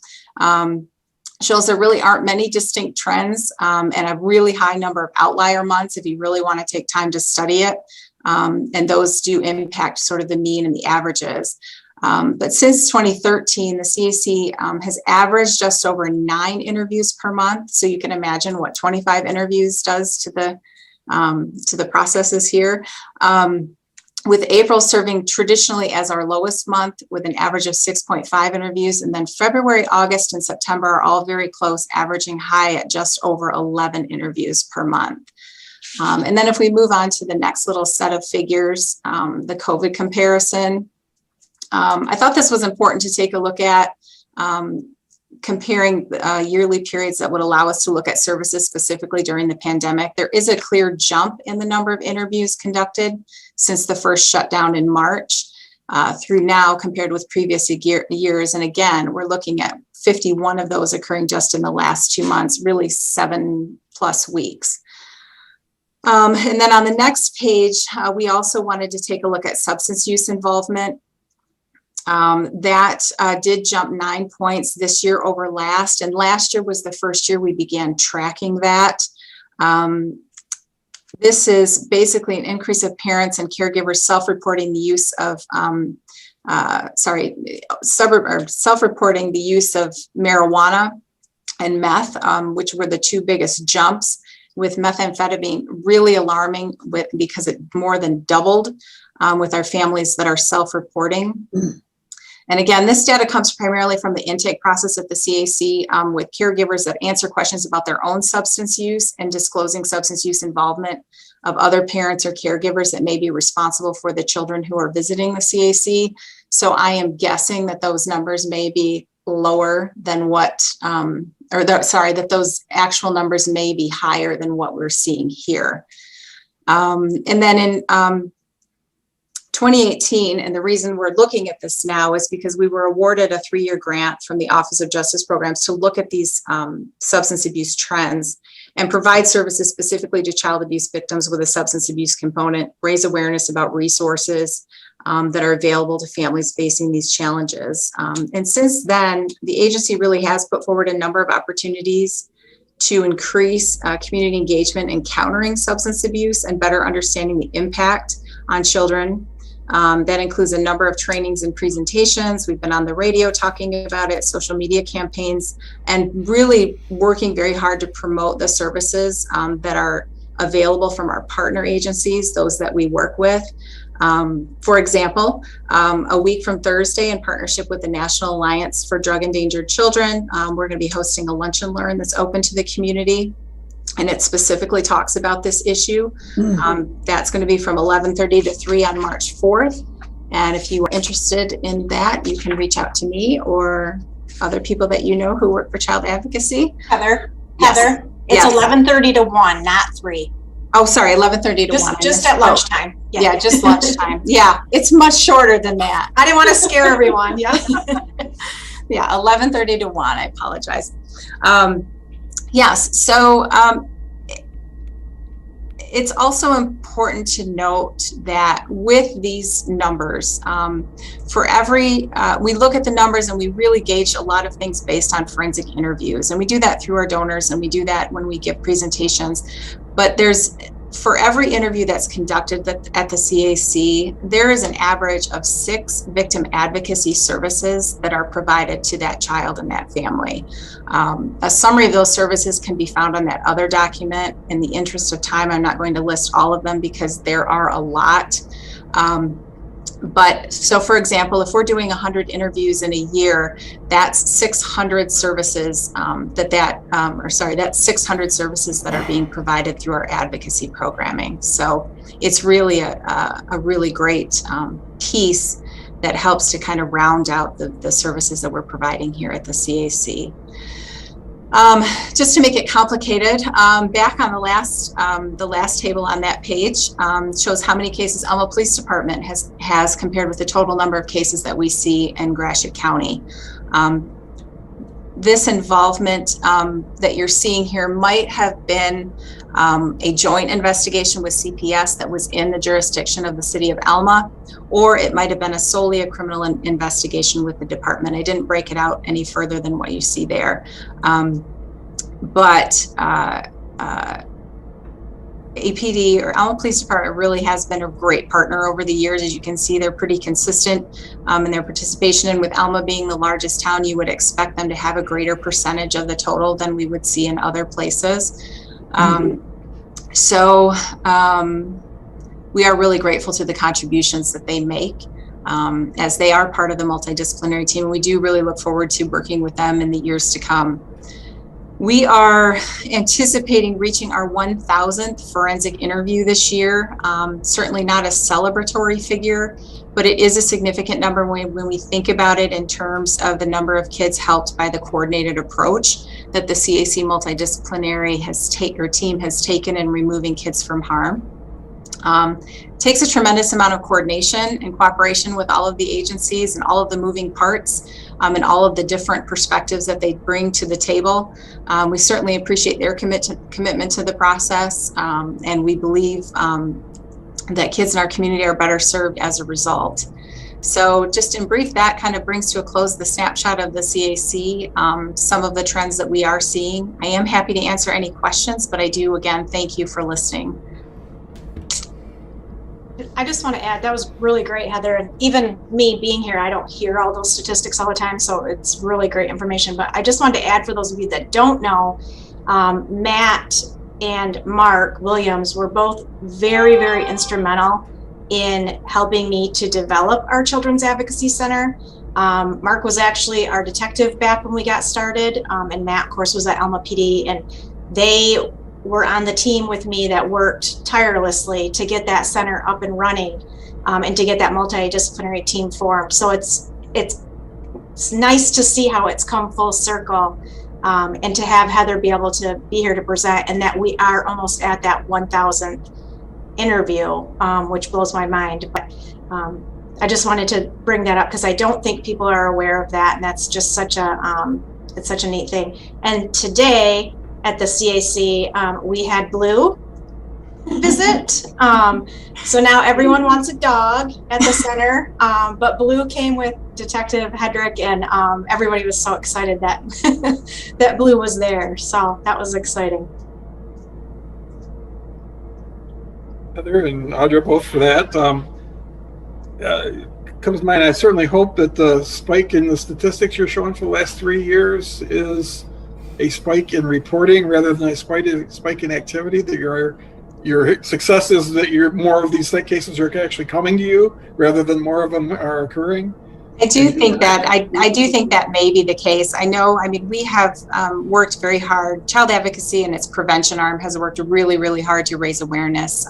Shows there really aren't many distinct trends and a really high number of outlier months if you really want to take time to study it. And those do impact sort of the mean and the averages. But since 2013, the CAC has averaged just over 9 interviews per month. So you can imagine what 25 interviews does to the processes here. With April serving traditionally as our lowest month with an average of 6.5 interviews. And then February, August, and September are all very close, averaging high at just over 11 interviews per month. And then if we move on to the next little set of figures, the COVID comparison. I thought this was important to take a look at, comparing yearly periods that would allow us to look at services specifically during the pandemic. There is a clear jump in the number of interviews conducted since the first shutdown in March through now compared with previous years. And again, we're looking at 51 of those occurring just in the last 2 months, really 7+ weeks. And then on the next page, we also wanted to take a look at substance use involvement. That did jump 9 points this year over last, and last year was the first year we began tracking that. This is basically an increase of parents and caregivers self-reporting the use of, self-reporting the use of marijuana and meth, which were the 2 biggest jumps, with methamphetamine really alarming because it more than doubled with our families that are self-reporting. And again, this data comes primarily from the intake process at the CAC with caregivers that answer questions about their own substance use and disclosing substance use involvement of other parents or caregivers that may be responsible for the children who are visiting the CAC. So I am guessing that those numbers may be lower than that those actual numbers may be higher than what we're seeing here. And then in 2018, and the reason we're looking at this now is because we were awarded a 3-year grant from the Office of Justice Programs to look at these substance abuse trends and provide services specifically to child abuse victims with a substance abuse component, raise awareness about resources that are available to families facing these challenges. And since then, the agency really has put forward a number of opportunities to increase community engagement in countering substance abuse and better understanding the impact on children. That includes a number of trainings and presentations. We've been on the radio talking about it, social media campaigns, and really working very hard to promote the services that are available from our partner agencies, those that we work with. For example, a week from Thursday, in partnership with the National Alliance for Drug Endangered Children, we're going to be hosting a lunch and learn that's open to the community. And it specifically talks about this issue. That's going to be from 11:30 to 3 on March 4th. And if you are interested in that, you can reach out to me or other people that you know who work for child advocacy. Heather, Yes. it's Yes. 11:30 to 1, not 3. Oh, sorry, 11:30 to 1. Just at lunchtime. Yeah, just lunchtime. Yeah, it's much shorter than that. I didn't want to scare everyone. Yeah. Yeah, 11:30 to 1. I apologize. Yes, so it's also important to note that with these numbers, for every, we look at the numbers and we really gauge a lot of things based on forensic interviews. And we do that through our donors, and we do that when we give presentations. But for every interview that's conducted at the CAC, there is an average of 6 victim advocacy services that are provided to that child and that family. A summary of those services can be found on that other document. In the interest of time, I'm not going to list all of them because there are a lot. But so for example, if we're doing 100 interviews in a year, that's 600 services that's 600 services that are being provided through our advocacy programming. So it's really a really great piece that helps to kind of round out the services that we're providing here at the CAC. Just to make it complicated, back on the last table on that page shows how many cases Alma Police Department has compared with the total number of cases that we see in Gratiot County. This involvement that you're seeing here might have been a joint investigation with CPS that was in the jurisdiction of the city of Alma, or it might have been solely a criminal investigation with the department. I didn't break it out any further than what you see there. But APD or Alma Police Department really has been a great partner over the years. As you can see, they're pretty consistent in their participation. And with Alma being the largest town, you would expect them to have a greater percentage of the total than we would see in other places. We are really grateful to the contributions that they make as they are part of the multidisciplinary team. And we do really look forward to working with them in the years to come. We are anticipating reaching our 1,000th forensic interview this year. Certainly not a celebratory figure, but it is a significant number when we think about it in terms of the number of kids helped by the coordinated approach that the CAC multidisciplinary team has taken in removing kids from harm. Takes a tremendous amount of coordination and cooperation with all of the agencies and all of the moving parts and all of the different perspectives that they bring to the table. We certainly appreciate their commitment to the process, and we believe that kids in our community are better served as a result. So just in brief, that kind of brings to a close the snapshot of the CAC, some of the trends that we are seeing. I am happy to answer any questions, but I do, again, thank you for listening. I just want to add, that was really great, Heather. And even me being here, I don't hear all those statistics all the time, so it's really great information. But I just wanted to add, for those of you that don't know, Matt and Mark Williams were both very, very instrumental in helping me to develop our Children's Advocacy Center. Mark was actually our detective back when we got started, and Matt, of course, was at Alma PD, and they were on the team with me that worked tirelessly to get that center up and running, and to get that multidisciplinary team formed. So it's nice to see how it's come full circle, and to have Heather be able to be here to present, and that we are almost at that 1,000th interview, which blows my mind. But I just wanted to bring that up because I don't think people are aware of that, and that's just such a it's such a neat thing. And today at the CAC, we had Blue visit. So now everyone wants a dog at the center, but Blue came with Detective Hedrick, and everybody was so excited that that Blue was there. So that was exciting. Heather and Audra, both for that. Comes to mind, I certainly hope that the spike in the statistics you're showing for the last 3 years is a spike in reporting rather than a spike in activity, that your success is that more of these cases are actually coming to you rather than more of them are occurring. I do think that I do think that may be the case. I mean, we have worked very hard. Child advocacy and its prevention arm has worked really, really hard to raise awareness,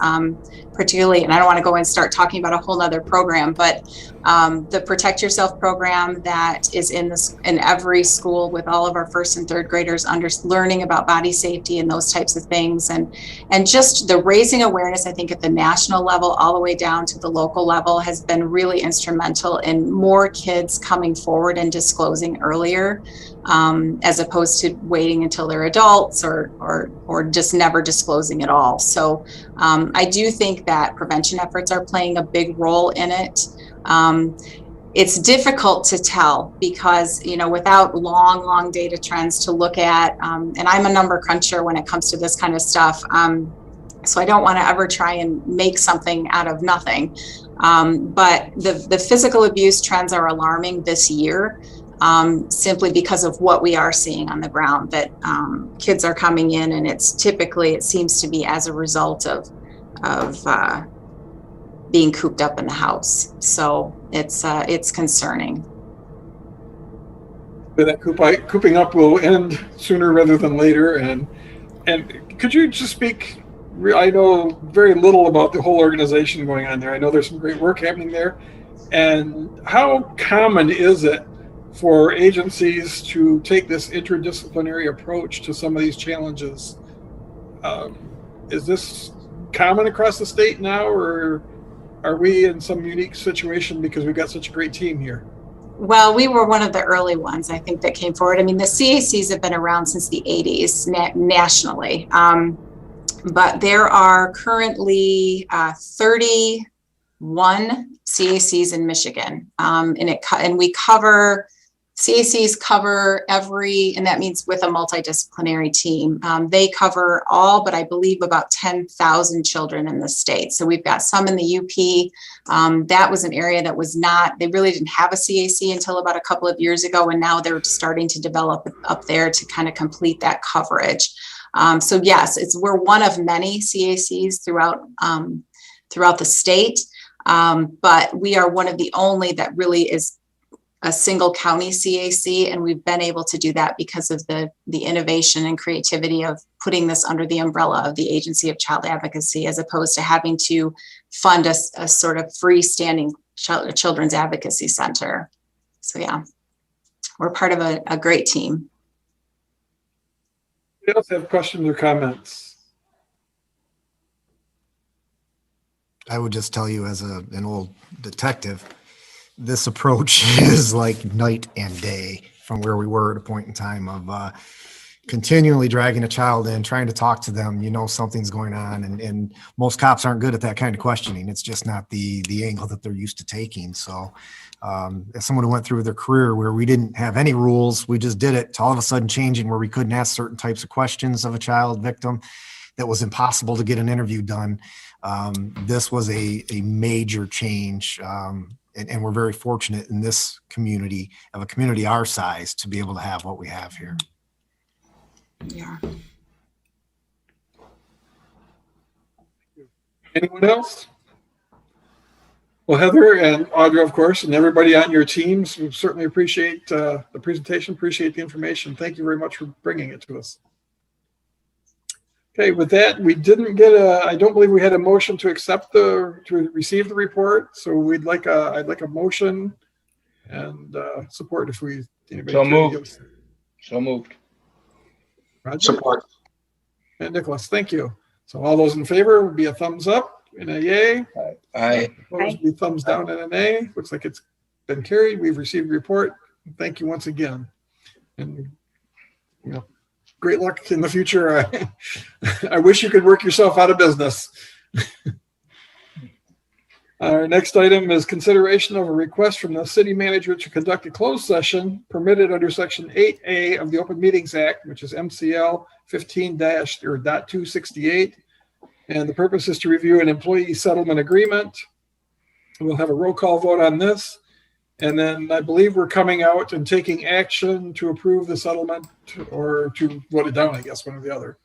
particularly, and I don't want to go and start talking about a whole nother program, but the Protect Yourself program that is in every school with all of our first and third graders learning about body safety and those types of things, and just the raising awareness, I think, at the national level all the way down to the local level has been really instrumental in more kids coming forward and disclosing earlier, as opposed to waiting until they're adults or just never disclosing at all. So I do think that prevention efforts are playing a big role in it. It's difficult to tell because, without long data trends to look at, and I'm a number cruncher when it comes to this kind of stuff. So I don't want to ever try and make something out of nothing. But the physical abuse trends are alarming this year, simply because of what we are seeing on the ground, that kids are coming in, and it seems to be as a result of being cooped up in the house. So it's concerning. But that cooping up will end sooner rather than later. And could you just speak? I know very little about the whole organization going on there. I know there's some great work happening there. And how common is it for agencies to take this interdisciplinary approach to some of these challenges? Is this common across the state now, or are we in some unique situation because we've got such a great team here? Well, we were one of the early ones, I think, that came forward. I mean, the CACs have been around since the 80s nationally, but there are currently 31 CACs in Michigan, and we cover, CACs cover every, and that means with a multidisciplinary team. They cover all, but I believe about 10,000 children in the state. So we've got some in the UP. That was an area that was not, they really didn't have a CAC until about a couple of years ago. And now they're starting to develop up there to kind of complete that coverage. So yes, we're one of many CACs throughout the state. But we are one of the only that really is a single county CAC, and we've been able to do that because of the innovation and creativity of putting this under the umbrella of the Agency of Child Advocacy, as opposed to having to fund a sort of freestanding children's advocacy center. So yeah, we're part of a great team. Anybody else have questions or comments? I would just tell you as an old detective, this approach is like night and day from where we were at a point in time of continually dragging a child in, trying to talk to them, something's going on. And most cops aren't good at that kind of questioning. It's just not the angle that they're used to taking. So as someone who went through their career where we didn't have any rules, we just did it, to all of a sudden changing where we couldn't ask certain types of questions of a child victim, that was impossible to get an interview done. This was a major change. And we're very fortunate in this community, of a community our size, to be able to have what we have here. Yeah. Anyone else? Well, Heather and Audra, of course, and everybody on your teams, we certainly appreciate the presentation, appreciate the information. Thank you very much for bringing it to us. Okay, with that, we didn't get I don't believe we had a motion to to receive the report. So I'd like a motion and support if anybody. So moved. So moved. Roger? Support. And Nicholas, thank you. So all those in favor would be a thumbs up and a yay. Aye. Opposed would be thumbs down and a nay. Looks like it's been carried. We've received a report. Thank you once again. And great luck in the future. I wish you could work yourself out of business. Our next item is consideration of a request from the city manager to conduct a closed session permitted under Section 8A of the Open Meetings Act, which is MCL 15-.268. And the purpose is to review an employee settlement agreement. We'll have a roll call vote on this. And then I believe we're coming out and taking action to approve the settlement or to vote it down, I guess, one or the other.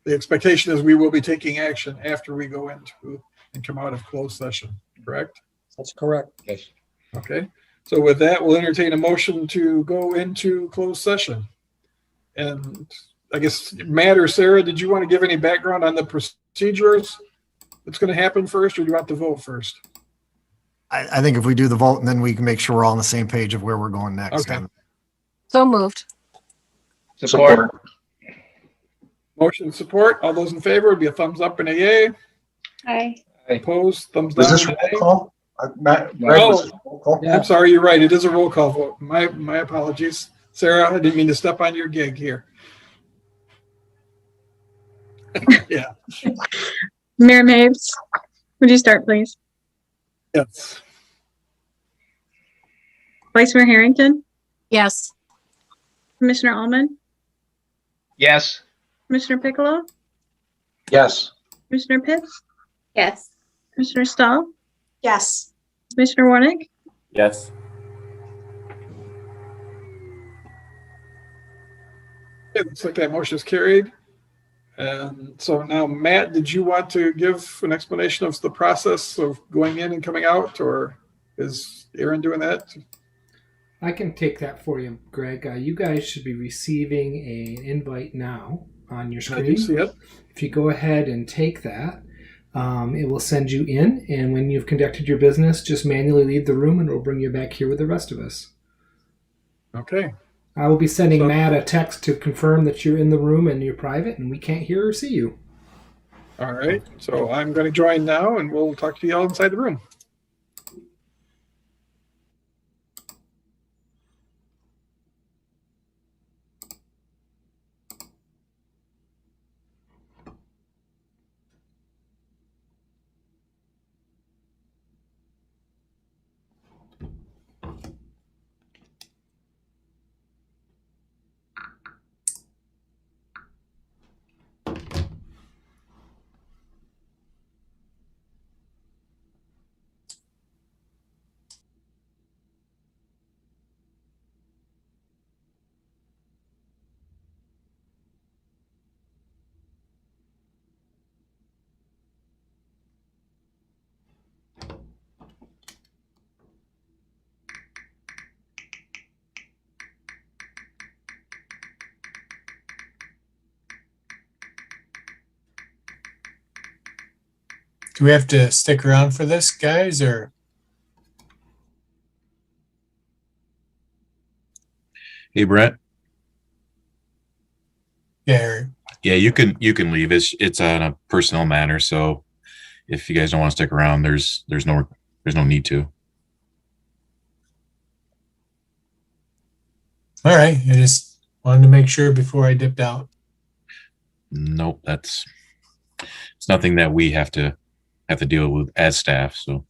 The expectation is we will be taking action after we go into and come out of closed session, correct? That's correct. Yes. Okay. So with that, we'll entertain a motion to go into closed session. And I guess, Matt or Sarah, did you want to give any background on the procedures that's going to happen first, or do you want to vote first? I think if we do the vote, and then we can make sure we're all on the same page of where we're going next. Okay. So moved. Support. Motion support. All those in favor would be a thumbs up and a yay. Aye. Opposed, thumbs Was down. this and a roll nay. call? Greg, was this roll call? I'm sorry, you're right. It is a roll call vote. My apologies. Sarah, I didn't mean to step on your gig here. Yeah. Mayor Mapes, would you start, please? Yes. Vice Mayor Harrington, Yes. Commissioner Alman, Yes. Commissioner Piccolo, Yes. Commissioner Pitts, Yes. Commissioner Stahl, Yes. Commissioner Warnick, Yes. It looks like that motion is carried. And so now, Matt, did you want to give an explanation of the process of going in and coming out, or is Aaron doing that? I can take that for you, Greg. You guys should be receiving an invite now on your screen. I do see it. If you go ahead and take that, it will send you in. And when you've conducted your business, just manually leave the room and it will bring you back here with the rest of us. Okay. I will be sending Matt a text to confirm that you're in the room and you're private and we can't hear or see you. All right. So I'm going to join now and we'll talk to you all inside the room. Do we have to stick around for this, guys, or? Hey, Brent. Yeah. Yeah, you can leave. It's on a personnel matter, so if you guys don't want to stick around, there's no need to. All right. I just wanted to make sure before I dipped out. Nope, it's nothing that we have to deal with as staff. So.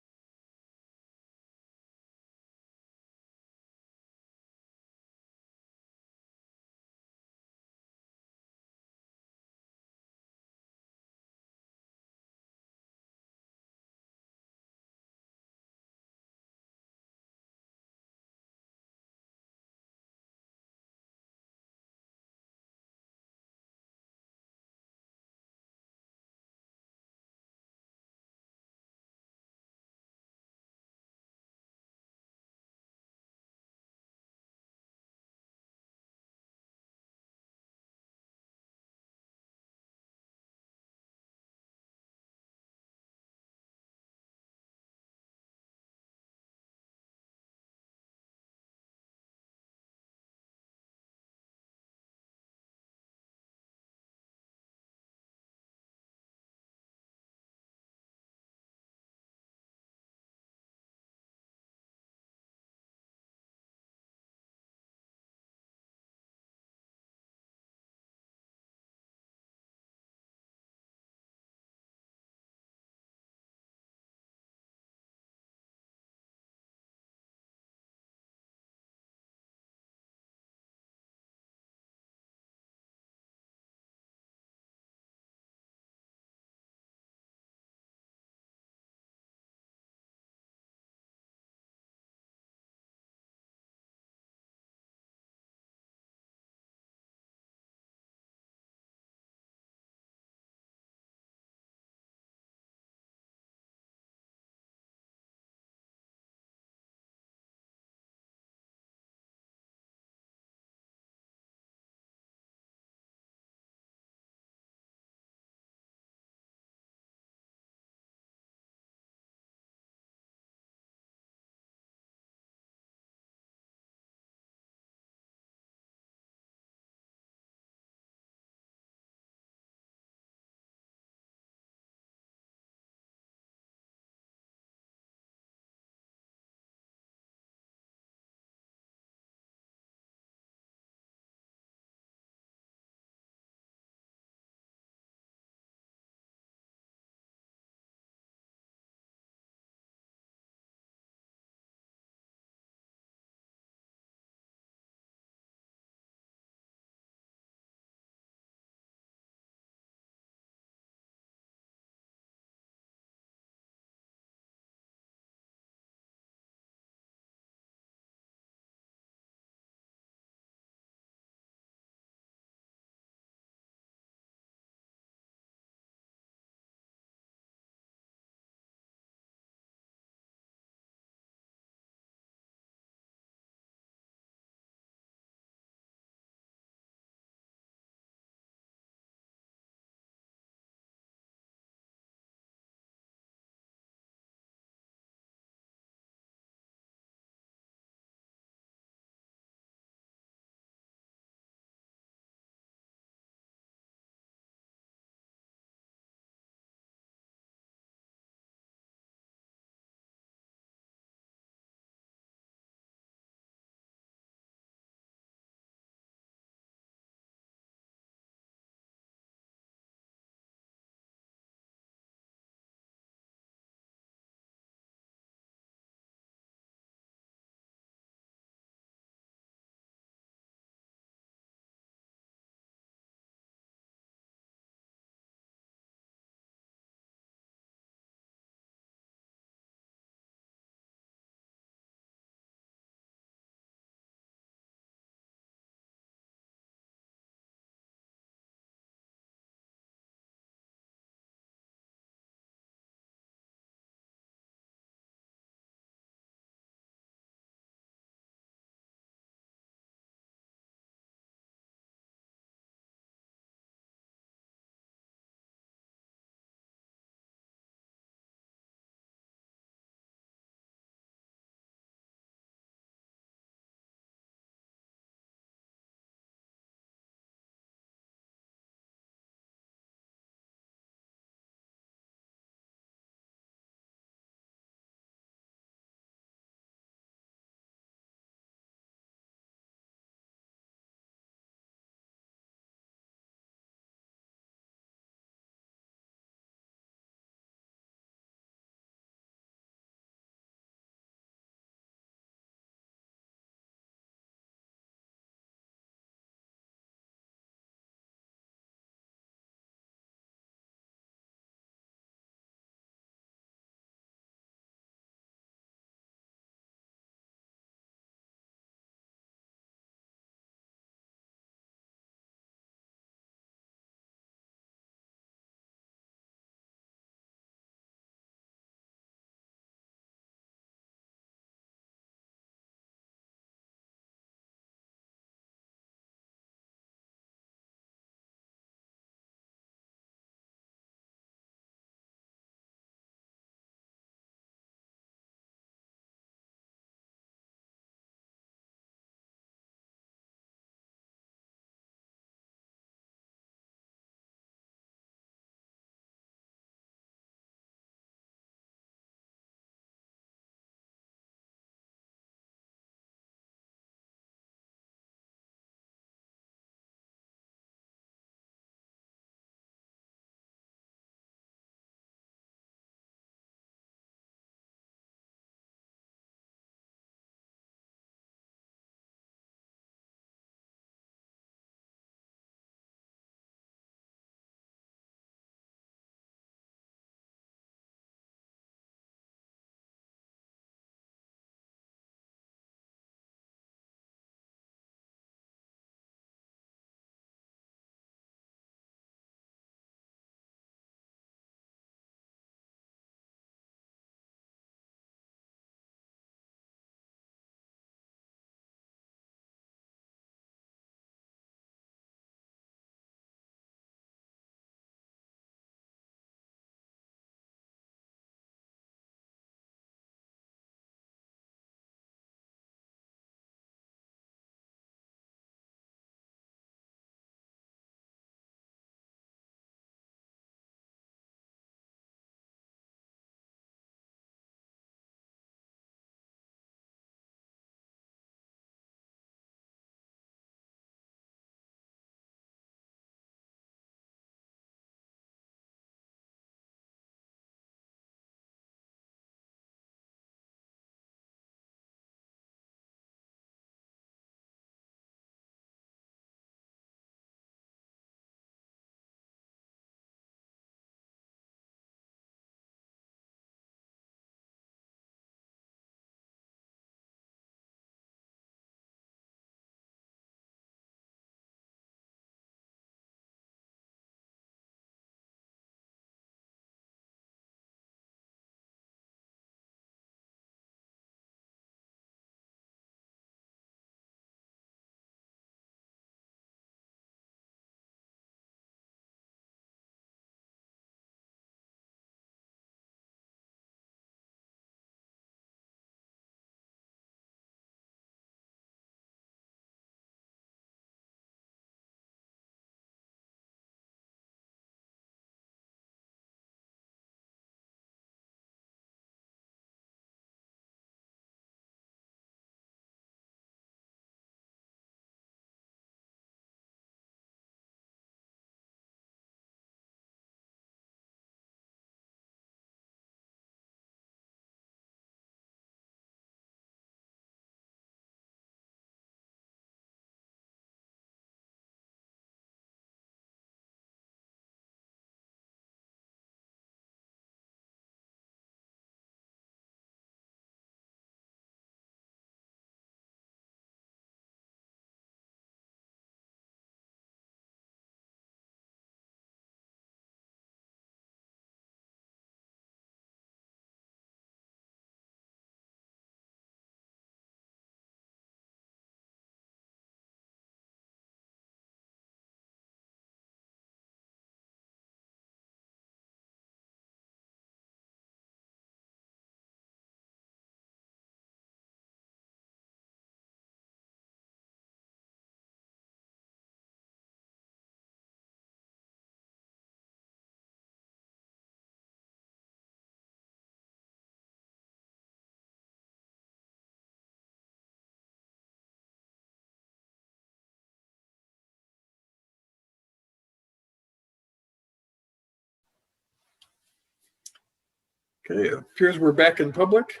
Okay, it appears we're back in public.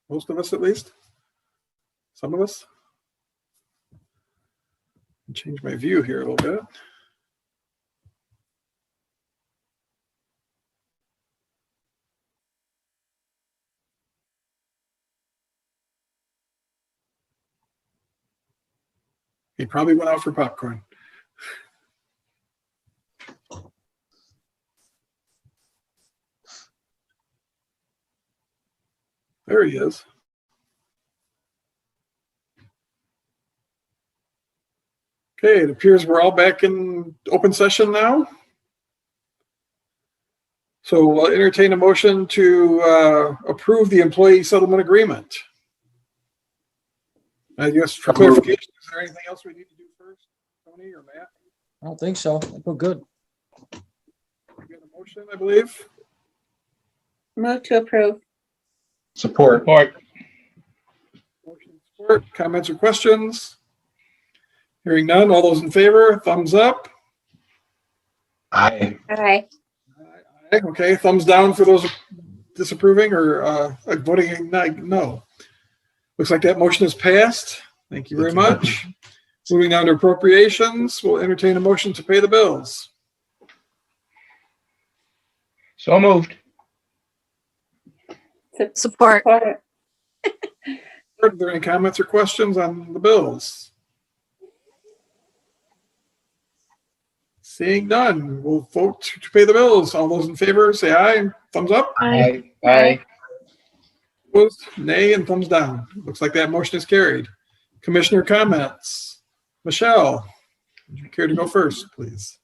Most of us, at least. Some of us. Change my view here a little bit. He probably went out for popcorn. There he is. Okay, it appears we're all back in open session now. So we'll entertain a motion to approve the employee settlement agreement. I guess for clarification, is there anything else we need to do first, Tony or Matt? I don't think so. I feel good. We got a motion, I believe. Move to approve. Support. Support. Motion support, comments or questions? Hearing none, all those in favor, thumbs up. Aye. Aye. Okay, thumbs down for those disapproving or voting no. Looks like that motion is passed. Thank you very much. Moving on to appropriations, we'll entertain a motion to pay the bills. So moved. Support. Are there any comments or questions on the bills? Seeing none, we'll vote to pay the bills. All those in favor, say aye and thumbs up. Aye. Aye. Opposed, nay, and thumbs down. Looks like that motion is carried. Commissioner comments. Michelle, would you care to go first, please?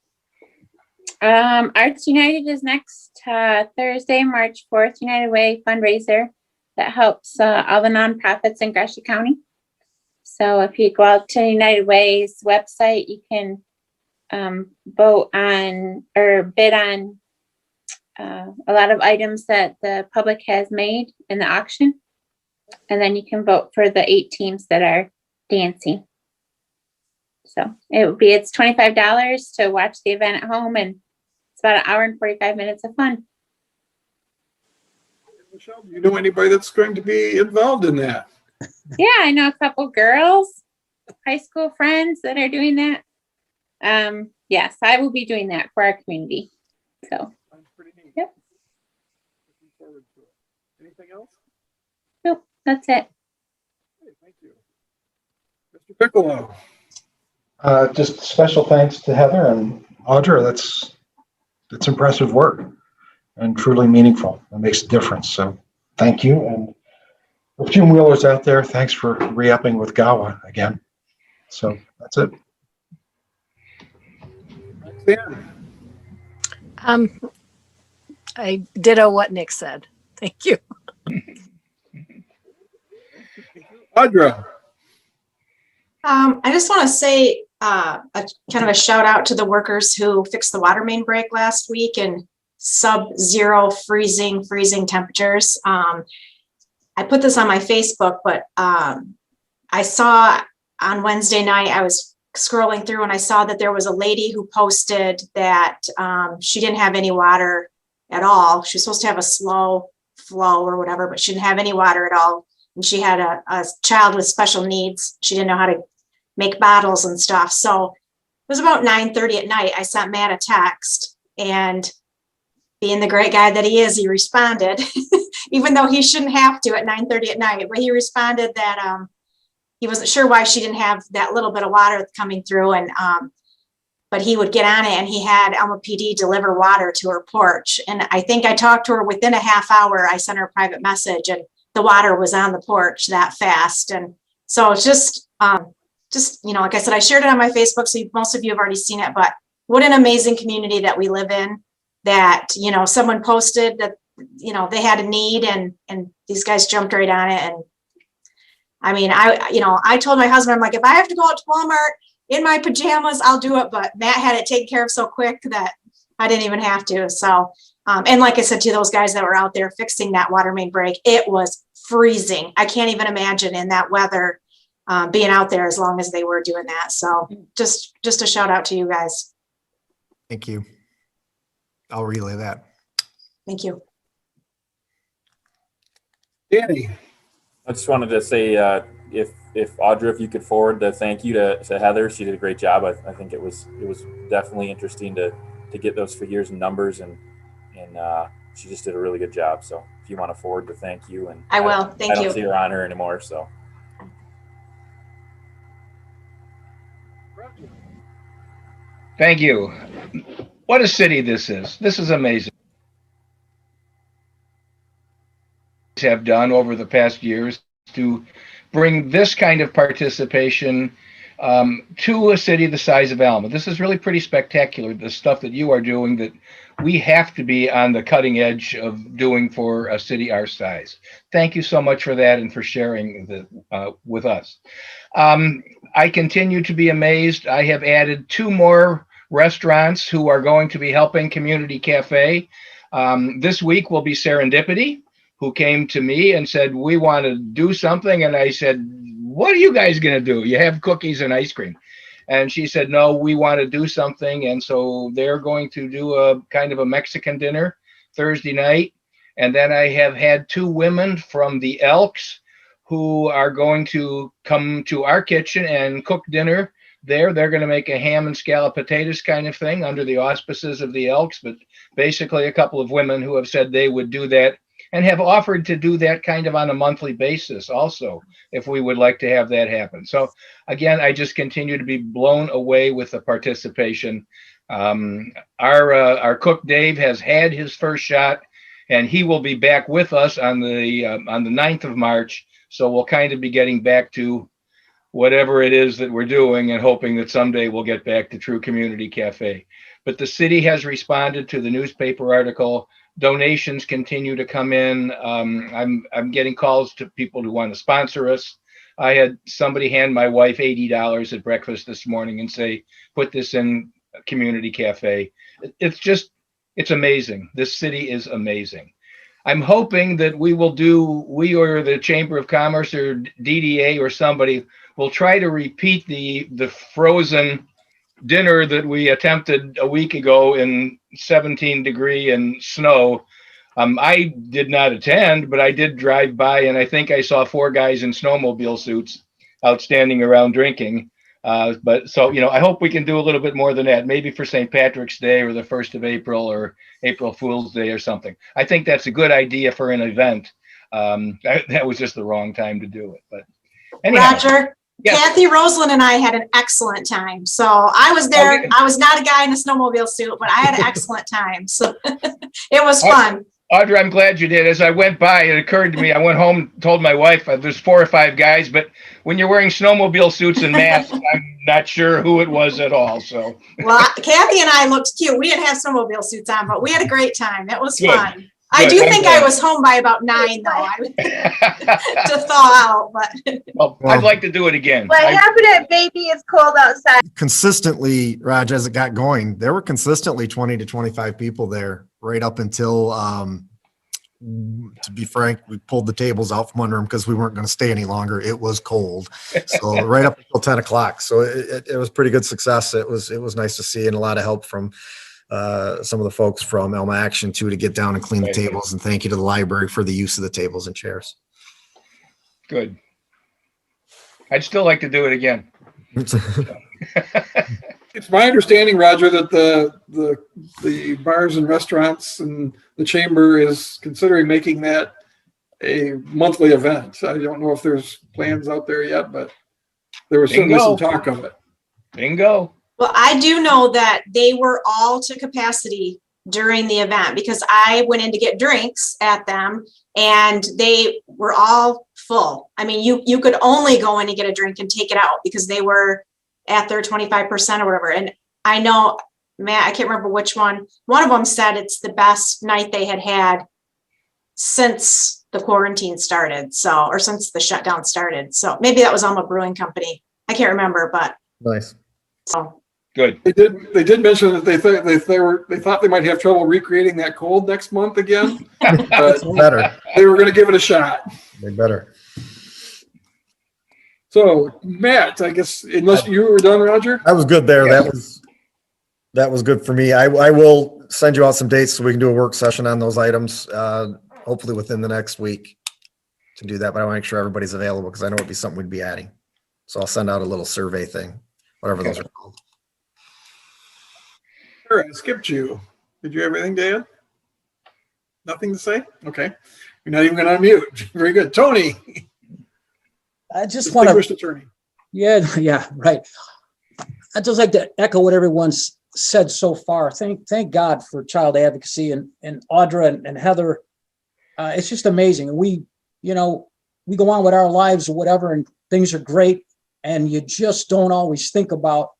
Arts United is next Thursday, March 4th, United Way fundraiser that helps all the nonprofits in Gratiot County. So if you go out to United Way's website, you can vote on or bid on a lot of items that the public has made in the auction. And then you can vote for the 8 teams that are dancing. So it's $25 to watch the event at home, and it's about 1 hour and 45 minutes of fun. Michelle, do you know anybody that's going to be involved in that? Yeah, I know a couple girls, high school friends that are doing that. Yes, I will be doing that for our community. So, Sounds pretty neat. Yep. Looking forward to it. Anything else? Nope, that's it. Okay, thank you. Mr. Piccolo. Just special thanks to Heather and Audra. That's impressive work and truly meaningful. It makes a difference. So thank you. And a few wheelers out there, thanks for re-upping with Gawa again. So that's it. I ditto what Nick said. Thank you. Audra. I just want to say a kind of a shout out to the workers who fixed the water main break last week in sub-zero freezing temperatures. I put this on my Facebook, but I saw on Wednesday night, I was scrolling through and I saw that there was a lady who posted that she didn't have any water at all. She was supposed to have a slow flow or whatever, but she didn't have any water at all. And she had a child with special needs. She didn't know how to make bottles and stuff. So it was about 9:30 at night. I sent Matt a text, and being the great guy that he is, he responded, even though he shouldn't have to at 9:30 at night, but he responded that he wasn't sure why she didn't have that little bit of water coming through. And but he would get on it, and he had Alma PD deliver water to her porch. And I think I talked to her within a half hour. I sent her a private message, and the water was on the porch that fast. And so it's just, like I said, I shared it on my Facebook, so most of you have already seen it, but what an amazing community that we live in, that, someone posted that, they had a need, and these guys jumped right on it. And I mean, I told my husband, I'm like, if I have to go out to Walmart in my pajamas, I'll do it. But Matt had it taken care of so quick that I didn't even have to. So, and like I said, to those guys that were out there fixing that water main break, it was freezing. I can't even imagine in that weather being out there as long as they were doing that. So just a shout out to you guys. Thank you. I'll relay that. Thank you. Danny, I just wanted to say, if Audra, if you could forward the thank you to Heather, she did a great job. I think it was definitely interesting to get those figures and numbers, and she just did a really good job. So if you want to forward the thank you, and I will. Thank I don't you. see her on her anymore, so. Thank you. What a city this is. This is amazing. Have done over the past years to bring this kind of participation to a city the size of Alma. This is really pretty spectacular, the stuff that you are doing that we have to be on the cutting edge of doing for a city our size. Thank you so much for that and for sharing with us. I continue to be amazed. I have added 2 more restaurants who are going to be helping Community Cafe. This week will be Serendipity, who came to me and said, we want to do something. And I said, what are you guys going to do? You have cookies and ice cream. And she said, no, we want to do something. And so they're going to do a kind of a Mexican dinner Thursday night. And then I have had 2 women from the Elks who are going to come to our kitchen and cook dinner there. They're going to make a ham and scallop potatoes kind of thing under the auspices of the Elks, but basically a couple of women who have said they would do that and have offered to do that kind of on a monthly basis also, if we would like to have that happen. So again, I just continue to be blown away with the participation. Our cook Dave has had his first shot, and he will be back with us on the 9th of March. So we'll kind of be getting back to whatever it is that we're doing and hoping that someday we'll get back to True Community Cafe. But the city has responded to the newspaper article. Donations continue to come in. I'm getting calls to people who want to sponsor us. I had somebody hand my wife $80 at breakfast this morning and say, put this in Community Cafe. It's amazing. This city is amazing. I'm hoping that we or the Chamber of Commerce or DDA or somebody will try to repeat the frozen dinner that we attempted a week ago in 17-degree and snow. I did not attend, but I did drive by, and I think I saw 4 guys in snowmobile suits out standing around drinking. But so, I hope we can do a little bit more than that, maybe for St. Patrick's Day or the 1st of April or April Fool's Day or something. I think that's a good idea for an event. That was just the wrong time to do it. But anyhow. Roger, Yes. Kathy, Roseland, and I had an excellent time. So I was there. I was not a guy in a snowmobile suit, but I had an excellent time. So it was fun. Audra, I'm glad you did. As I went by, it occurred to me, I went home, told my wife, there's 4 or 5 guys, but when you're wearing snowmobile suits and masks, I'm not sure who it was at all. So, well, Kathy and I looked cute. We didn't have snowmobile suits on, but we had a great time. It was Good. fun. I do think I was home by about 9, though, to thaw out. But well, I'd like to do it again. What happened at Baby is cold outside. Consistently, Raj, as it got going, there were consistently 20 to 25 people there right up until, to be frank, we pulled the tables out from under them because we weren't going to stay any longer. It was cold. So right up until 10 o'clock. So it was pretty good success. It was nice to see, and a lot of help from some of the folks from Alma Action too, to get down and clean the tables, and thank you to the library for the use of the tables and chairs. Good. I'd still like to do it again. It's my understanding, Roger, that the bars and restaurants and the chamber is considering making that a monthly event. I don't know if there's plans out there yet, but there was certainly some talk of it. Bingo. well, I do know that they were all to capacity during the event because I went in to get drinks at them and they were all full. I mean, you could only go in and get a drink and take it out because they were at their 25% or whatever. And I know, Matt, I can't remember which one. One of them said it's the best night they had since the quarantine started. So, or since the shutdown started. So maybe that was Alma Brewing Company. I can't remember, but. Nice. So. Good. They did mention that they thought they might have trouble recreating that cold next month again. But better. They were going to give it a shot. They better. So Matt, I guess unless you were done, Roger. That was good there. Yeah. That was good for me. I will send you out some dates so we can do a work session on those items, hopefully within the next week to do that. But I want to make sure everybody's available because I know it'd be something we'd be adding. So I'll send out a little survey thing, whatever those are called. Sure, I skipped you. Did you have anything to add? Nothing to say? Okay. You're not even going to unmute. Very good. Tony. I just want Distinguished attorney. Yeah, right. I'd just like to echo what everyone's said so far. Thank God for child advocacy and Audra and Heather. It's just amazing. We go on with our lives or whatever, and things are great. And you just don't always think about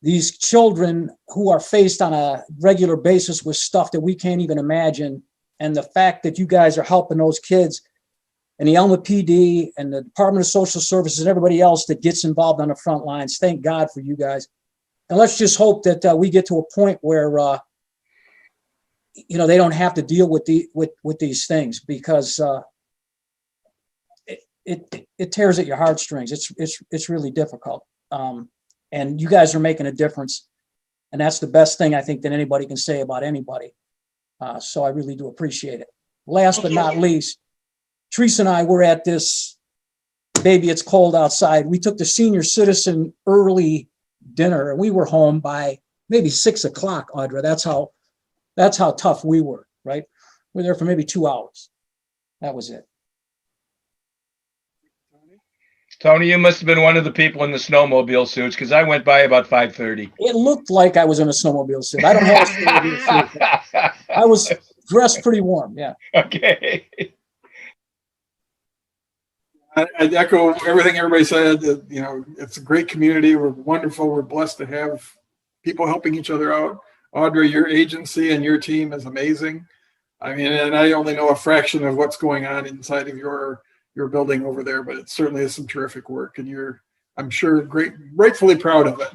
these children who are faced on a regular basis with stuff that we can't even imagine. And the fact that you guys are helping those kids, and the Alma PD and the Department of Social Services and everybody else that gets involved on the front lines. Thank God for you guys. And let's just hope that we get to a point where, they don't have to deal with these things, because it tears at your heartstrings. It's really difficult. And you guys are making a difference. And that's the best thing I think that anybody can say about anybody. So I really do appreciate it. Last but not least, Teresa and I were at this Baby It's Cold Outside. We took the senior citizen early dinner, and we were home by maybe 6 o'clock, Audra. That's how tough we were, right? We were there for maybe 2 hours. That was it. Tony, you must have been one of the people in the snowmobile suits, because I went by about 5:30. It looked like I was in a snowmobile suit. I don't have a snowmobile suit. I was dressed pretty warm, yeah. Okay. I echo everything everybody said. It's a great community. We're wonderful. We're blessed to have people helping each other out. Audra, your agency and your team is amazing. I mean, and I only know a fraction of what's going on inside of your building over there, but it certainly is some terrific work, and you're, I'm sure, rightfully proud of it.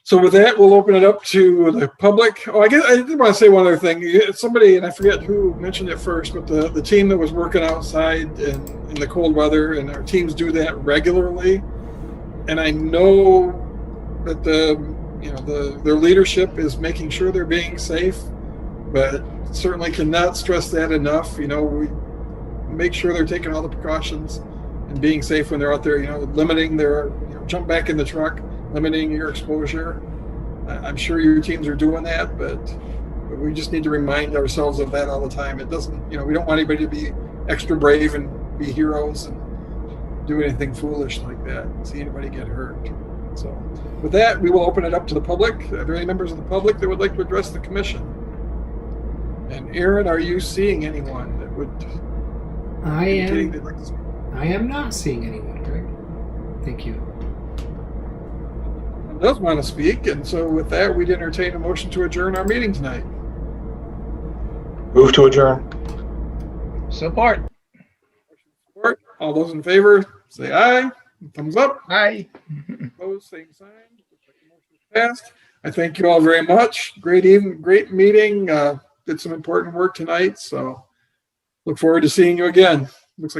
So with that, we'll open it up to the public. Oh, I guess I did want to say one other thing. Somebody, and I forget who mentioned it first, but the team that was working outside in the cold weather, and our teams do that regularly. And I know that their leadership is making sure they're being safe, but certainly cannot stress that enough. We make sure they're taking all the precautions and being safe when they're out there, limiting their, jump back in the truck, limiting your exposure. I'm sure your teams are doing that, but we just need to remind ourselves of that all the time. It doesn't, we don't want anybody to be extra brave and be heroes and do anything foolish like that and see anybody get hurt. So with that, we will open it up to the public. Are there any members of the public that would like to address the commission? And Aaron, are you seeing anyone that would indicate they'd like to speak? I am not seeing anyone, Greg. Thank you. Does want to speak, and so with that, we'd entertain a motion to adjourn our meeting tonight. Move to adjourn. Support. All those in favor, say aye. Thumbs up. Aye. Opposed, same sign. Passed. I thank you all very much. Great evening, great meeting. Did some important work tonight, so look forward to seeing you again.